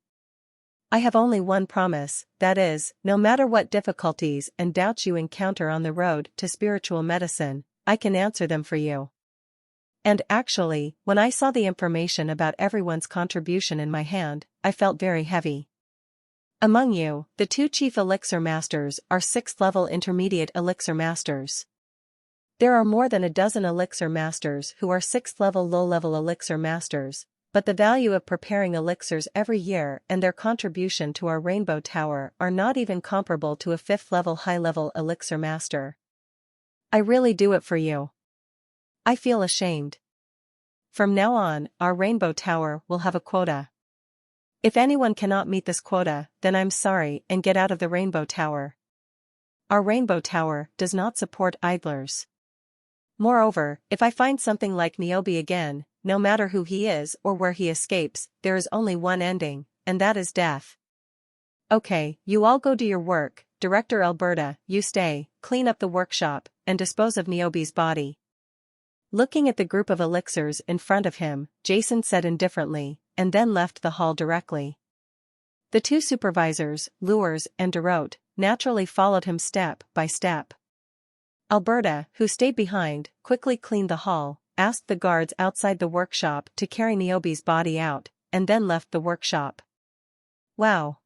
I have only one promise, that is, no matter what difficulties and doubts you encounter on the road to spiritual medicine, I can answer them for you. And actually, when I saw the information about everyone's contribution in my hand, I felt very heavy. Among you, the 2 chief elixir masters are 6th level intermediate elixir masters. There are more than a dozen elixir masters who are 6th level low-level elixir masters, but the value of preparing elixirs every year and their contribution to our Rainbow Tower are not even comparable to a 5th level high-level elixir master. I really do it for you. I feel ashamed. From now on, our Rainbow Tower will have a quota. If anyone cannot meet this quota, then I'm sorry and get out of the Rainbow Tower. Our Rainbow Tower does not support idlers. Moreover, if I find something like Niobe again, no matter who he is or where he escapes, there is only one ending, and that is death. Okay, you all go do your work. Director Alberta, you stay, clean up the workshop, and dispose of Niobe's body. Looking at the group of elixirs in front of him, Jason said indifferently, and then left the hall directly. The 2 supervisors, Lures and Dorot, naturally followed him step by step. Alberta, who stayed behind, quickly cleaned the hall, asked the guards outside the workshop to carry Niobe's body out, and then left the workshop. Wow.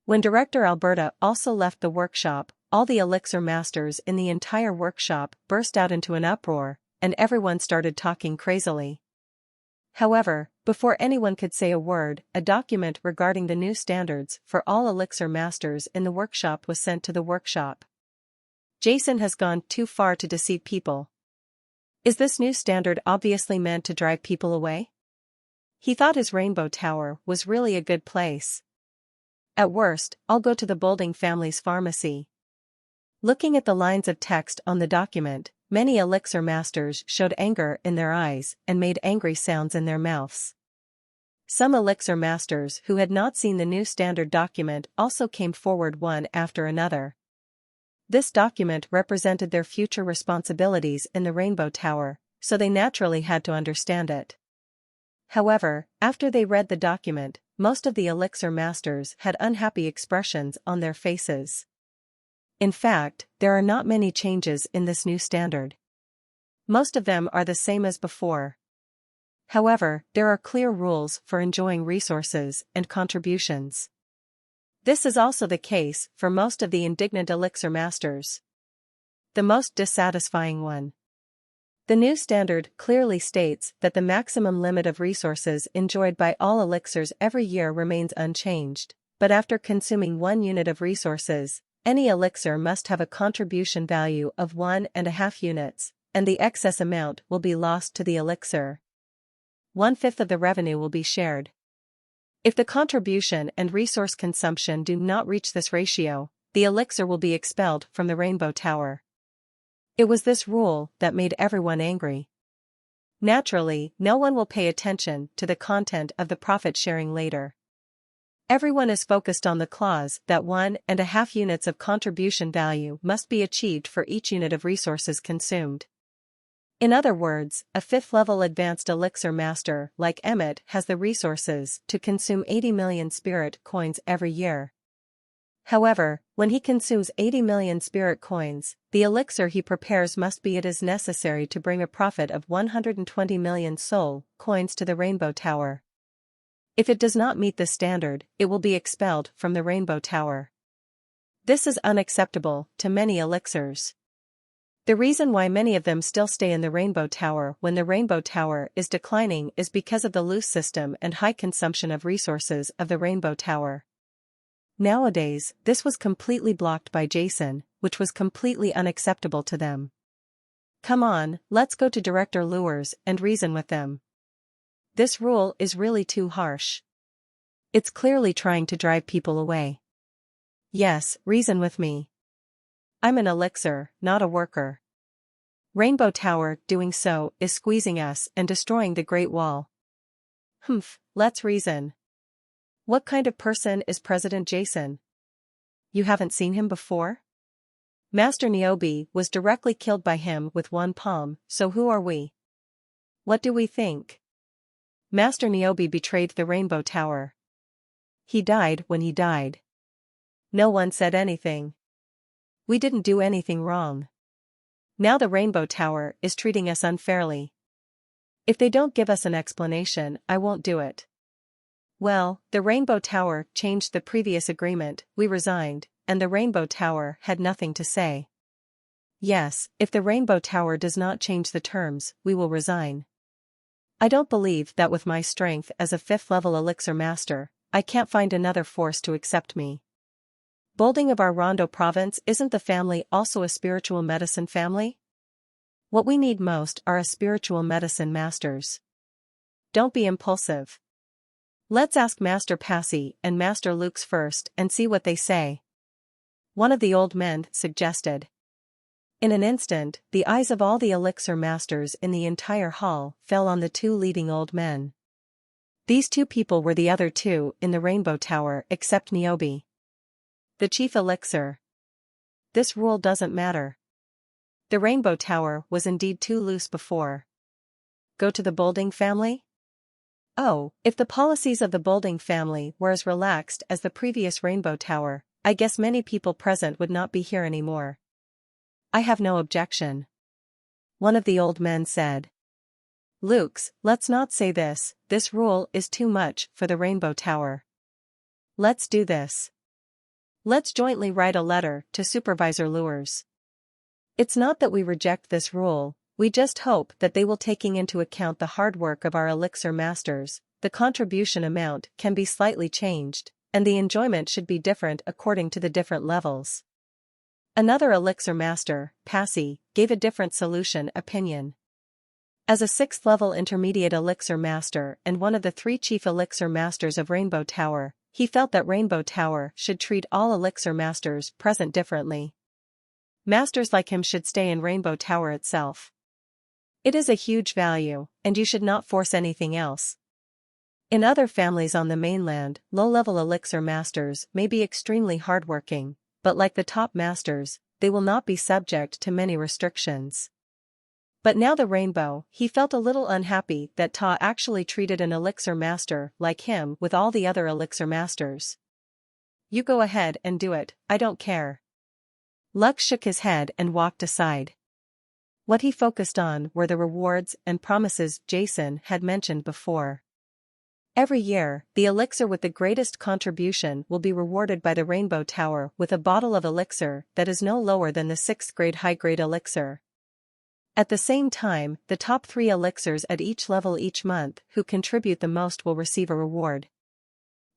When Director Alberta also left the workshop, all the elixir masters in the entire workshop burst out into an uproar, and everyone started talking crazily. However, before anyone could say a word, a document regarding the new standards for all elixir masters in the workshop was sent to the workshop. Jason has gone too far to deceive people. Is this new standard obviously meant to drive people away? He thought his Rainbow Tower was really a good place. At worst, I'll go to the Boulding family's pharmacy. Looking at the lines of text on the document, many elixir masters showed anger in their eyes and made angry sounds in their mouths. Some elixir masters who had not seen the new standard document also came forward one after another. This document represented their future responsibilities in the Rainbow Tower, so they naturally had to understand it. However, after they read the document, most of the elixir masters had unhappy expressions on their faces. In fact, there are not many changes in this new standard. Most of them are the same as before. However, there are clear rules for enjoying resources and contributions. This is also the case for most of the indignant elixir masters. The most dissatisfying one. The new standard clearly states that the maximum limit of resources enjoyed by all elixirs every year remains unchanged, but after consuming 1 unit of resources, any elixir must have a contribution value of 1.5 units, and the excess amount will be lost to the elixir. 1/5 of the revenue will be shared. If the contribution and resource consumption do not reach this ratio, the elixir will be expelled from the Rainbow Tower. It was this rule that made everyone angry. Naturally, no one will pay attention to the content of the profit sharing later. Everyone is focused on the clause that 1.5 units of contribution value must be achieved for each unit of resources consumed. In other words, a 5th-level advanced elixir master like Emmett has the resources to consume 80 million spirit coins every year. However, when he consumes 80 million spirit coins, the elixir he prepares must be it is necessary to bring a profit of 120 million soul coins to the Rainbow Tower. If it does not meet this standard, it will be expelled from the Rainbow Tower. This is unacceptable to many elixirs. The reason why many of them still stay in the Rainbow Tower when the Rainbow Tower is declining is because of the loose system and high consumption of resources of the Rainbow Tower. Nowadays, this was completely blocked by Jason, which was completely unacceptable to them. Come on, let's go to Director Lures and reason with them. This rule is really too harsh. It's clearly trying to drive people away. Yes, reason with me. I'm an elixir, not a worker. Rainbow Tower doing so is squeezing us and destroying the Great Wall. Let's reason. What kind of person is President Jason? You haven't seen him before? Master Niobe was directly killed by him with one palm, so who are we? What do we think? Master Niobe betrayed the Rainbow Tower. He died when he died. No one said anything. We didn't do anything wrong. Now the Rainbow Tower is treating us unfairly. If they don't give us an explanation, I won't do it. Well, the Rainbow Tower changed the previous agreement, we resigned, and the Rainbow Tower had nothing to say. Yes, if the Rainbow Tower does not change the terms, we will resign. I don't believe that with my strength as a 5th-level elixir master, I can't find another force to accept me. Bolding of our Rondo province, isn't the family also a spiritual medicine family? What we need most are a spiritual medicine masters. Don't be impulsive. Let's ask Master Passy and Master Lukes first and see what they say. One of the old men suggested. In an instant, the eyes of all the elixir masters in the entire hall fell on the 2 leading old men. These 2 people were the other 2 in the Rainbow Tower except Niobe. The chief elixir. This rule doesn't matter. The Rainbow Tower was indeed too loose before. Go to the Bolding family? Oh, if the policies of the Bolding family were as relaxed as the previous Rainbow Tower, I guess many people present would not be here anymore. I have no objection. One of the old men said. Lukes, let's not say this rule is too much for the Rainbow Tower. Let's do this. Let's jointly write a letter to Supervisor Lures. It's not that we reject this rule, we just hope that they will taking into account the hard work of our elixir masters, the contribution amount can be slightly changed, and the enjoyment should be different according to the different levels. Another elixir master, Passy, gave a different solution opinion. As a 6th-level intermediate elixir master and one of the 3 chief elixir masters of Rainbow Tower, he felt that Rainbow Tower should treat all elixir masters present differently. Masters like him should stay in Rainbow Tower itself. It is a huge value, and you should not force anything else. In other families on the mainland, low-level elixir masters may be extremely hardworking, but like the top masters, they will not be subject to many restrictions. But now the Rainbow, he felt a little unhappy that Ta actually treated an elixir master like him with all the other elixir masters. You go ahead and do it, I don't care. Luck shook his head and walked aside. What he focused on were the rewards and promises Jason had mentioned before. Every year, the elixir with the greatest contribution will be rewarded by the Rainbow Tower with a bottle of elixir that is no lower than the 6th grade high-grade elixir. At the same time, the top 3 elixirs at each level each month who contribute the most will receive a reward.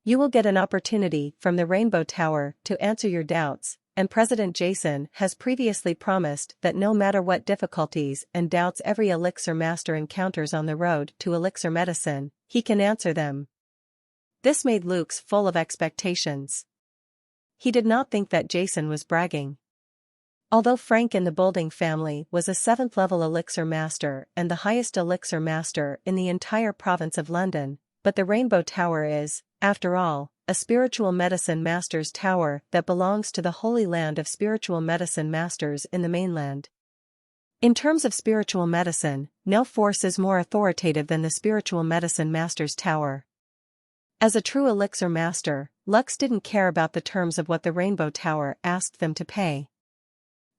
You will get an opportunity from the Rainbow Tower to answer your doubts, and President Jason has previously promised that no matter what difficulties and doubts every elixir master encounters on the road to elixir medicine, he can answer them. This made Luke's full of expectations. He did not think that Jason was bragging. Although Frank in the Boulding family was a 7th-level elixir master and the highest elixir master in the entire province of London, but the Rainbow Tower is, after all, a spiritual medicine master's tower that belongs to the Holy Land of spiritual medicine masters in the mainland. In terms of spiritual medicine, no force is more authoritative than the spiritual medicine master's tower. As a true elixir master, Lux didn't care about the terms of what the Rainbow Tower asked them to pay.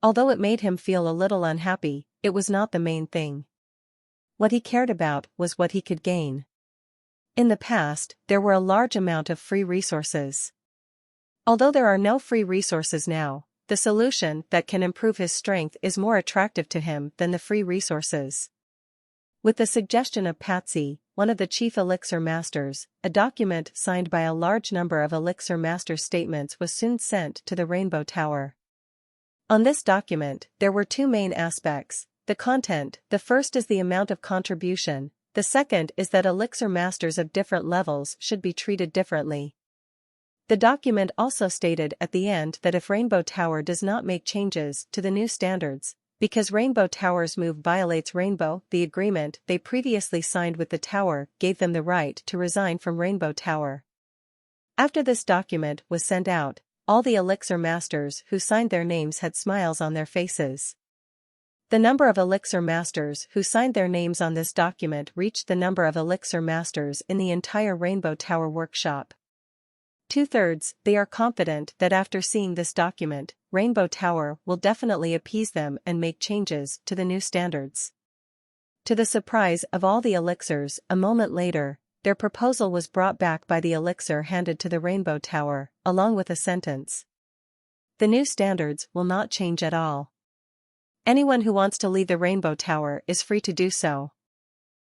Although it made him feel a little unhappy, it was not the main thing. What he cared about was what he could gain. In the past, there were a large amount of free resources. Although there are no free resources now, the solution that can improve his strength is more attractive to him than the free resources. With the suggestion of Patsy, one of the chief elixir masters, a document signed by a large number of elixir master statements was soon sent to the Rainbow Tower. On this document, there were two main aspects. The content, the first is the amount of contribution, the second is that elixir masters of different levels should be treated differently. The document also stated at the end that if Rainbow Tower does not make changes to the new standards, because Rainbow Tower's move violates Rainbow, the agreement they previously signed with the tower gave them the right to resign from Rainbow Tower. After this document was sent out, all the elixir masters who signed their names had smiles on their faces. The number of elixir masters who signed their names on this document reached the number of elixir masters in the entire Rainbow Tower workshop. 2/3, they are confident that after seeing this document, Rainbow Tower will definitely appease them and make changes to the new standards. To the surprise of all the elixirs, a moment later, their proposal was brought back by the elixir handed to the Rainbow Tower, along with a sentence. The new standards will not change at all. Anyone who wants to leave the Rainbow Tower is free to do so.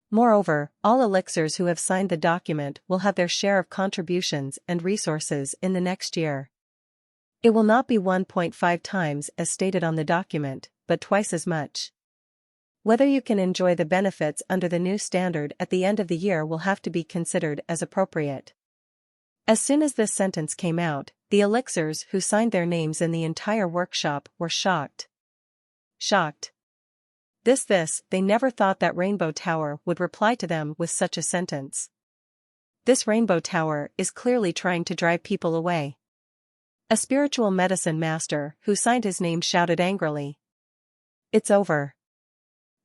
Moreover, all elixirs who have signed the document will have their share of contributions and resources in the next year. It will not be 1.5 times as stated on the document, but twice as much. Whether you can enjoy the benefits under the new standard at the end of the year will have to be considered as appropriate. As soon as this sentence came out, the elixirs who signed their names in the entire workshop were shocked. They never thought that Rainbow Tower would reply to them with such a sentence. This Rainbow Tower is clearly trying to drive people away. A spiritual medicine master who signed his name shouted angrily. It's over.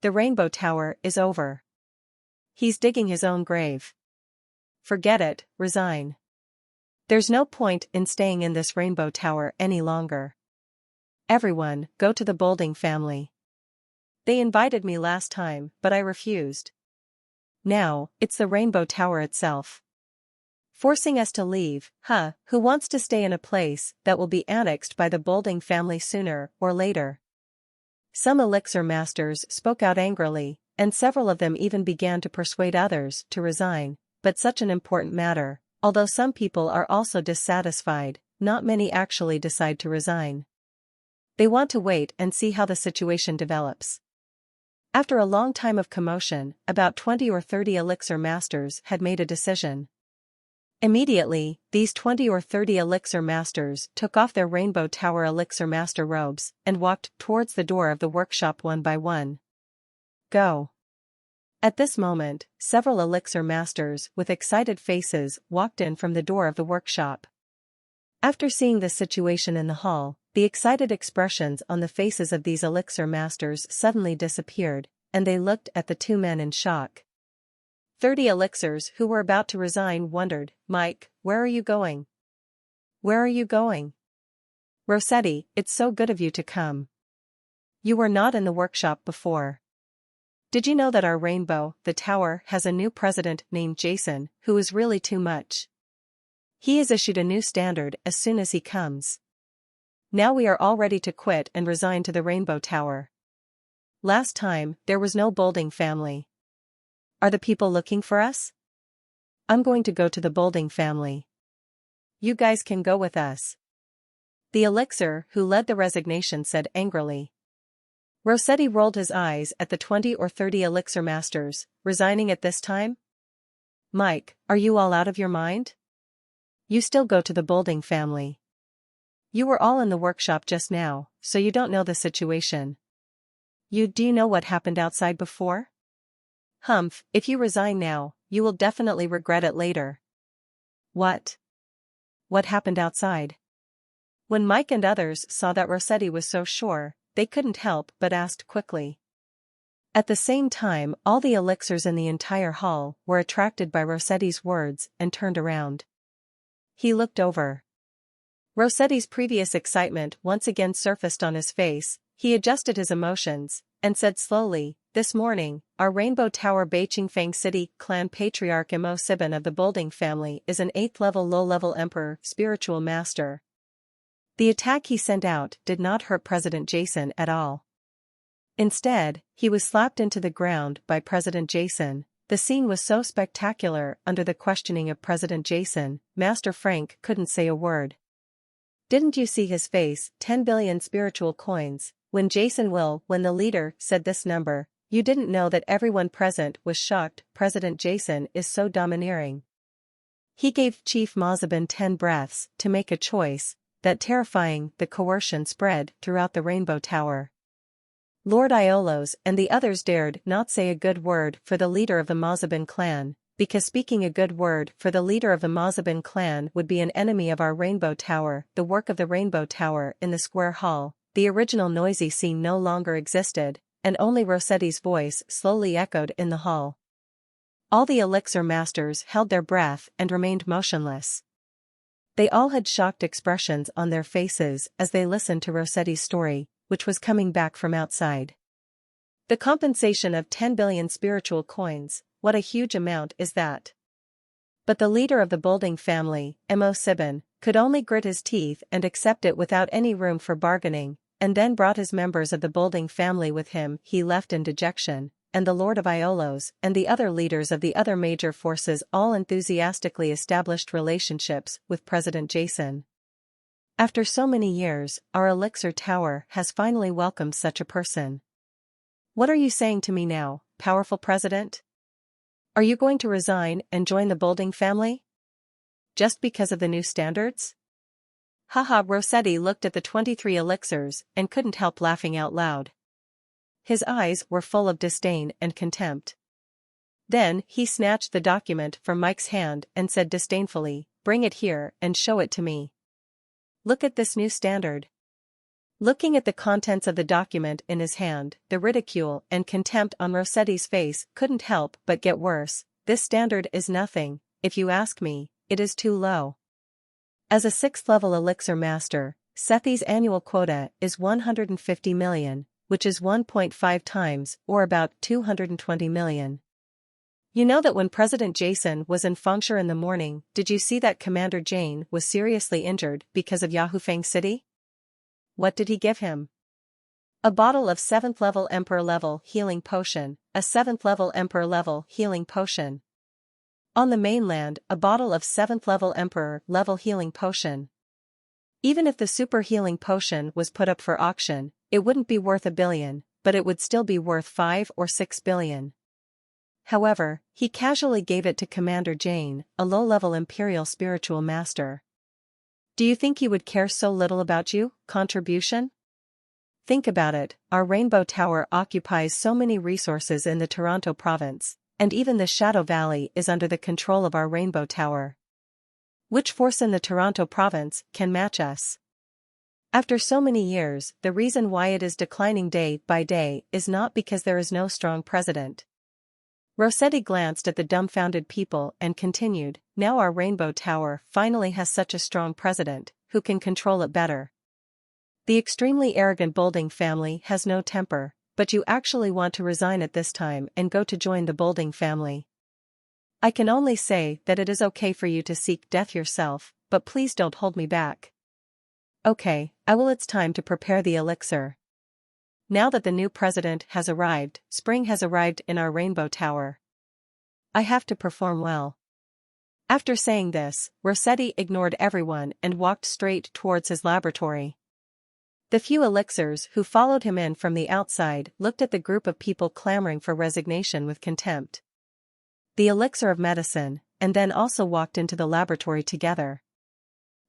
The Rainbow Tower is over. He's digging his own grave. Forget it, resign. There's no point in staying in this Rainbow Tower any longer. Everyone, go to the Boulding family. They invited me last time, but I refused. Now, it's the Rainbow Tower itself. Forcing us to leave, who wants to stay in a place that will be annexed by the Boulding family sooner or later? Some elixir masters spoke out angrily, and several of them even began to persuade others to resign, but such an important matter, although some people are also dissatisfied, not many actually decide to resign. They want to wait and see how the situation develops. After a long time of commotion, about 20 or 30 elixir masters had made a decision. Immediately, these 20 or 30 elixir masters took off their Rainbow Tower elixir master robes and walked towards the door of the workshop one by one. Go. At this moment, several elixir masters with excited faces walked in from the door of the workshop. After seeing the situation in the hall, the excited expressions on the faces of these elixir masters suddenly disappeared, and they looked at the two men in shock. 30 elixirs who were about to resign wondered, Mike, where are you going? Where are you going? Rossetti, it's so good of you to come. You were not in the workshop before. Did you know that our Rainbow, the Tower, has a new president named Jason, who is really too much? He has issued a new standard as soon as he comes. Now we are all ready to quit and resign to the Rainbow Tower. Last time, there was no Boulding family. Are the people looking for us? I'm going to go to the Boulding family. You guys can go with us. The elixir, who led the resignation, said angrily. Rossetti rolled his eyes at the 20 or 30 elixir masters, resigning at this time? Mike, are you all out of your mind? You still go to the Boulding family. You were all in the workshop just now, so you don't know the situation. Do you know what happened outside before? Humph, if you resign now, you will definitely regret it later. What? What happened outside? When Mike and others saw that Rossetti was so sure, they couldn't help but asked quickly. At the same time, all the elixirs in the entire hall were attracted by Rossetti's words and turned around. He looked over. Rossetti's previous excitement once again surfaced on his face. He adjusted his emotions and said slowly, "This morning, our Rainbow Tower Beiqing Fang City clan patriarch Mo Sibin of the Boulding family is an 8th-level low-level emperor spiritual master." The attack he sent out did not hurt President Jason at all. Instead, he was slapped into the ground by President Jason. The scene was so spectacular. Under the questioning of President Jason, Master Frank couldn't say a word. "Didn't you see his face? 10 billion spiritual coins. When when the leader said this number, you didn't know that everyone present was shocked. President Jason is so domineering. He gave Chief Mazabin 10 breaths to make a choice. That terrifying, the coercion spread throughout the Rainbow Tower. Lord Iolos and the others dared not say a good word for the leader of the Mazabin clan, because speaking a good word for the leader of the Mazabin clan would be an enemy of our Rainbow Tower. The work of the Rainbow Tower in the square hall, the original noisy scene no longer existed, and only Rossetti's voice slowly echoed in the hall. All the elixir masters held their breath and remained motionless. They all had shocked expressions on their faces as they listened to Rossetti's story, which was coming back from outside. The compensation of 10 billion spiritual coins, what a huge amount is that? But the leader of the Boulding family, Mo Sibin, could only grit his teeth and accept it without any room for bargaining, and then brought his members of the Boulding family with him. He left in dejection, and the Lord of Iolos and the other leaders of the other major forces all enthusiastically established relationships with President Jason. After so many years, our elixir tower has finally welcomed such a person. What are you saying to me now, powerful president? Are you going to resign and join the Boulding family? Just because of the new standards? Haha, Rossetti looked at the 23 elixirs and couldn't help laughing out loud. His eyes were full of disdain and contempt. Then he snatched the document from Mike's hand and said disdainfully, "Bring it here and show it to me. Look at this new standard." Looking at the contents of the document in his hand, the ridicule and contempt on Rossetti's face couldn't help but get worse. "This standard is nothing, if you ask me. It is too low. As a 6th-level elixir master, Sethi's annual quota is 150 million. Which is 1.5 times, or about 220 million. You know that when President Jason was in Fengsha in the morning, did you see that Commander Jane was seriously injured because of Yahoo Fang City? What did he give him? A bottle of 7th-level Emperor-level healing potion, a 7th-level Emperor-level healing potion. On the mainland, a bottle of 7th-level Emperor-level healing potion. Even if the super healing potion was put up for auction, it wouldn't be worth $1 billion, but it would still be worth 5 or 6 billion. However, he casually gave it to Commander Jane, a low-level Imperial spiritual master. Do you think he would care so little about you, contribution? Think about it, our Rainbow Tower occupies so many resources in the Toronto province, and even the Shadow Valley is under the control of our Rainbow Tower. Which force in the Toronto province can match us? After so many years, the reason why it is declining day by day is not because there is no strong president. Rossetti glanced at the dumbfounded people and continued, "Now our Rainbow Tower finally has such a strong president, who can control it better. The extremely arrogant Boulding family has no temper, but you actually want to resign at this time and go to join the Boulding family. I can only say that it is okay for you to seek death yourself, but please don't hold me back. Okay, I will. It's time to prepare the elixir. Now that the new president has arrived, spring has arrived in our Rainbow Tower. I have to perform well. After saying this, Rossetti ignored everyone and walked straight towards his laboratory. The few elixirs who followed him in from the outside looked at the group of people clamoring for resignation with contempt. The elixir of medicine, and then also walked into the laboratory together.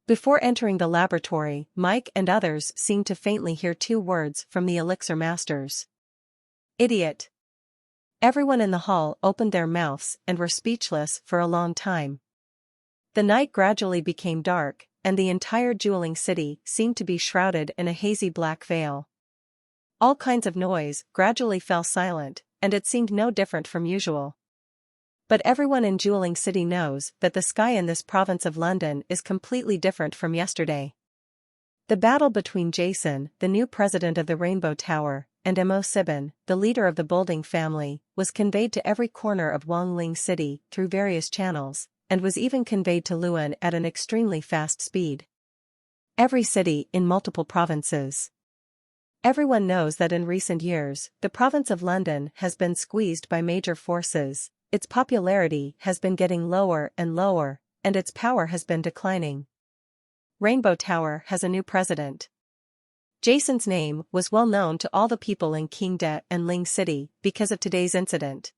Before entering the laboratory, Mike and others seemed to faintly hear two words from the elixir masters. Idiot. Everyone in the hall opened their mouths and were speechless for a long time. The night gradually became dark, and the entire jeweling city seemed to be shrouded in a hazy black veil. All kinds of noise gradually fell silent, and it seemed no different from usual. But everyone in Jeweling City knows that the sky in this province of London is completely different from yesterday. The battle between Jason, the new president of the Rainbow Tower, and Mo Sibin, the leader of the Bolding family, was conveyed to every corner of Wangling City through various channels, and was even conveyed to Luan at an extremely fast speed. Every city in multiple provinces. Everyone knows that in recent years, the province of London has been squeezed by major forces. Its popularity has been getting lower and lower, and its power has been declining. Rainbow Tower has a new president. Jason's name was well known to all the people in Qingde and Ling City because of today's incident.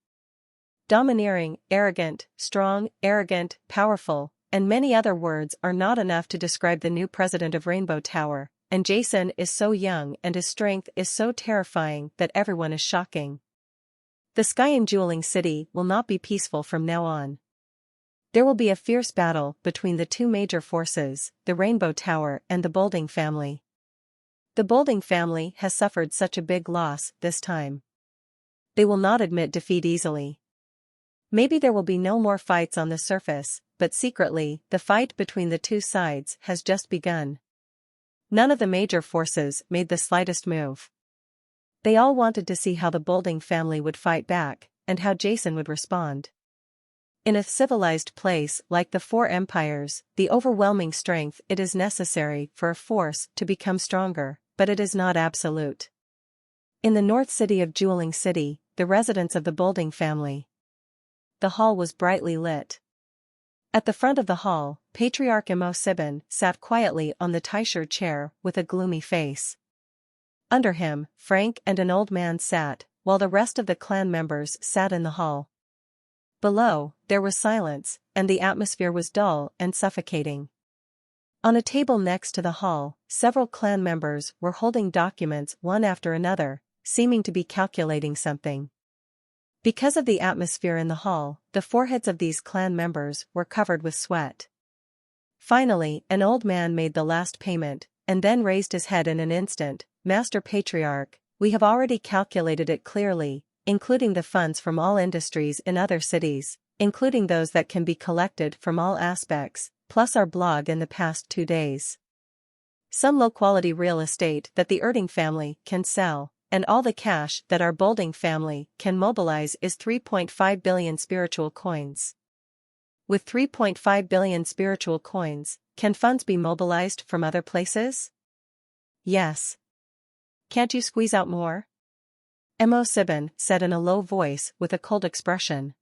Domineering, arrogant, strong, arrogant, powerful, and many other words are not enough to describe the new president of Rainbow Tower, and Jason is so young and his strength is so terrifying that everyone is shocking. The sky in Jeweling City will not be peaceful from now on. There will be a fierce battle between the two major forces, the Rainbow Tower and the Bolding family. The Bolding family has suffered such a big loss this time. They will not admit defeat easily. Maybe there will be no more fights on the surface, but secretly, the fight between the two sides has just begun. None of the major forces made the slightest move. They all wanted to see how the Bolding family would fight back, and how Jason would respond. In a civilized place like the Four Empires, the overwhelming strength it is necessary for a force to become stronger, but it is not absolute. In the north city of Jeweling City, the residence of the Bolding family. The hall was brightly lit. At the front of the hall, Patriarch Mo Sibin sat quietly on the Taisher chair with a gloomy face. Under him, Frank and an old man sat, while the rest of the clan members sat in the hall. Below, there was silence, and the atmosphere was dull and suffocating. On a table next to the hall, several clan members were holding documents one after another, seeming to be calculating something. Because of the atmosphere in the hall, the foreheads of these clan members were covered with sweat. Finally, an old man made the last payment, and then raised his head in an instant. Master Patriarch, we have already calculated it clearly, including the funds from all industries in other cities, including those that can be collected from all aspects, plus our blog in the past 2 days. Some low-quality real estate that the Erding family can sell, and all the cash that our Bolding family can mobilize is 3.5 billion spiritual coins. With 3.5 billion spiritual coins, can funds be mobilized from other places? Yes. Can't you squeeze out more? Mo Sibin said in a low voice with a cold expression.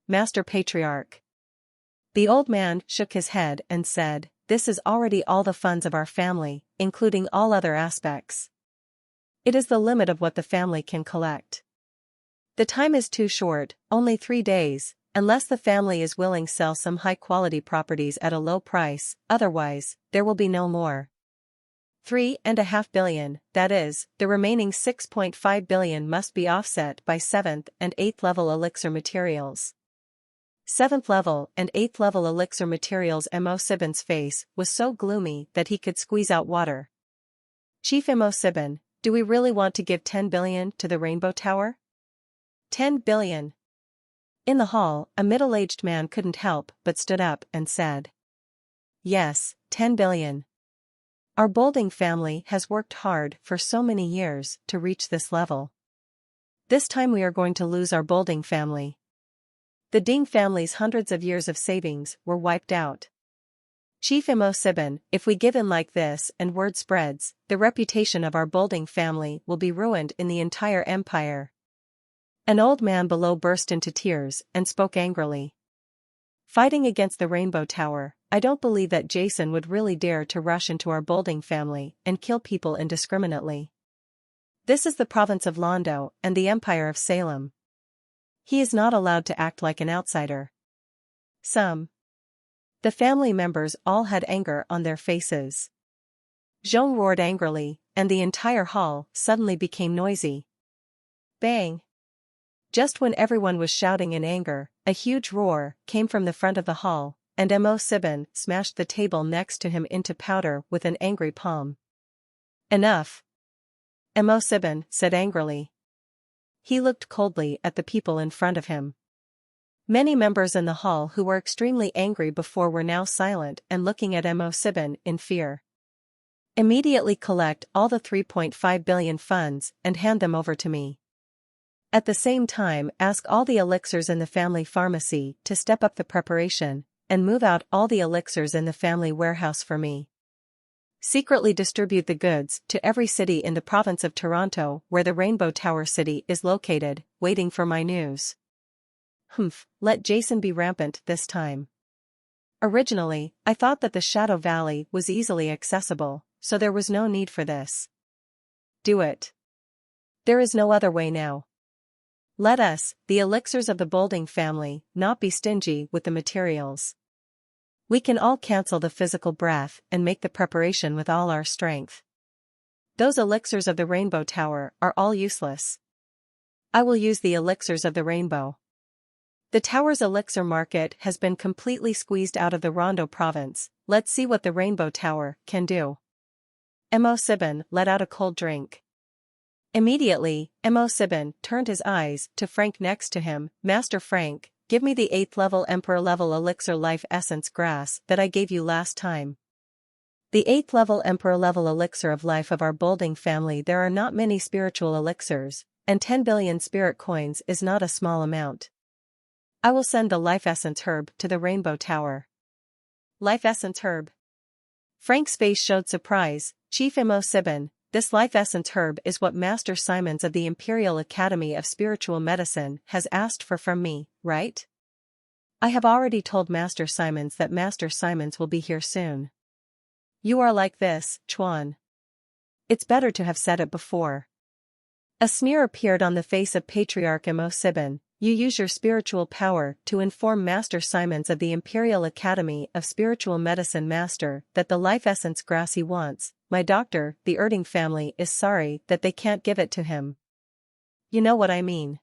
Master Patriarch. The old man shook his head and said, this is already all the funds of our family, including all other aspects. It is the limit of what the family can collect. The time is too short, only 3 days, unless the family is willing to sell some high-quality properties at a low price, otherwise, there will be no more. 3.5 billion, that is, the remaining 6.5 billion must be offset by 7th and 8th level elixir materials. 7th level and 8th level elixir materials. Mo Sibin's face was so gloomy that he could squeeze out water. Chief Mo Sibin, do we really want to give 10 billion to the Rainbow Tower? 10 billion. In the hall, a middle-aged man couldn't help but stood up and said. Yes, 10 billion. Our Bolding family has worked hard for so many years to reach this level. This time we are going to lose our Bolding family. The Ding family's hundreds of years of savings were wiped out. Chief Mo Sibin, if we give in like this and word spreads, the reputation of our Bolding family will be ruined in the entire empire. An old man below burst into tears and spoke angrily. Fighting against the Rainbow Tower, I don't believe that Jason would really dare to rush into our Bolding family and kill people indiscriminately. This is the province of Londo and the Empire of Salem. He is not allowed to act like an outsider. The family members all had anger on their faces. Jean roared angrily, and the entire hall suddenly became noisy. Bang! Just when everyone was shouting in anger, a huge roar came from the front of the hall, and Mo Sibin smashed the table next to him into powder with an angry palm. Enough! Mo Sibin said angrily. He looked coldly at the people in front of him. Many members in the hall who were extremely angry before were now silent and looking at Mo Sibin in fear. Immediately collect all the 3.5 billion funds and hand them over to me. At the same time, ask all the elixirs in the family pharmacy to step up the preparation, and move out all the elixirs in the family warehouse for me. Secretly distribute the goods to every city in the province of Toronto where the Rainbow Tower City is located, waiting for my news. Let Jason be rampant this time. Originally, I thought that the Shadow Valley was easily accessible, so there was no need for this. Do it. There is no other way now. Let us, the elixirs of the Bolding family, not be stingy with the materials. We can all cancel the physical breath and make the preparation with all our strength. Those elixirs of the Rainbow Tower are all useless. I will use the elixirs of the Rainbow. The tower's elixir market has been completely squeezed out of the Rondo province. Let's see what the Rainbow Tower can do. Mo Sibin let out a cold drink. Immediately, Mo Sibin turned his eyes to Frank next to him. Master Frank, give me the 8th level Emperor level elixir life essence grass that I gave you last time. The 8th level Emperor level elixir of life of our Bolding family. There are not many spiritual elixirs, and 10 billion spirit coins is not a small amount. I will send the life essence herb to the Rainbow Tower. Life essence herb. Frank's face showed surprise. Chief Mo Sibin, this life essence herb is what Master Simons of the Imperial Academy of Spiritual Medicine has asked for from me, right? I have already told Master Simons that Master Simons will be here soon. You are like this, Chuan. It's better to have said it before. A sneer appeared on the face of Patriarch Mo Sibin. You use your spiritual power to inform Master Simons of the Imperial Academy of Spiritual Medicine Master that the life essence grass he wants, my doctor, the Erding family is sorry that they can't give it to him. You know what I mean.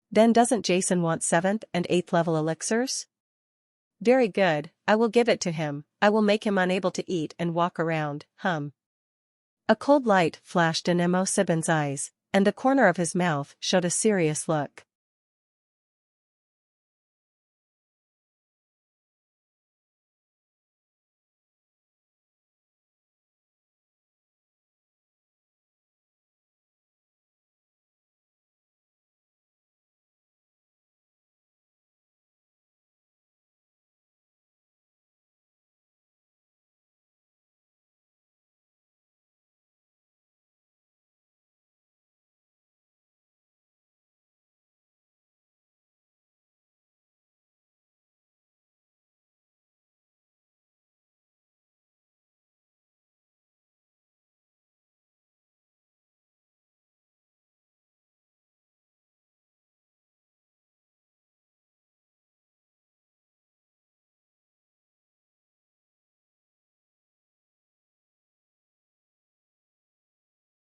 Then doesn't Jason want 7th and 8th level elixirs? Very good, I will give it to him. I will make him unable to eat and walk around, A cold light flashed in Mo Sibin's eyes, and the corner of his mouth showed a serious look.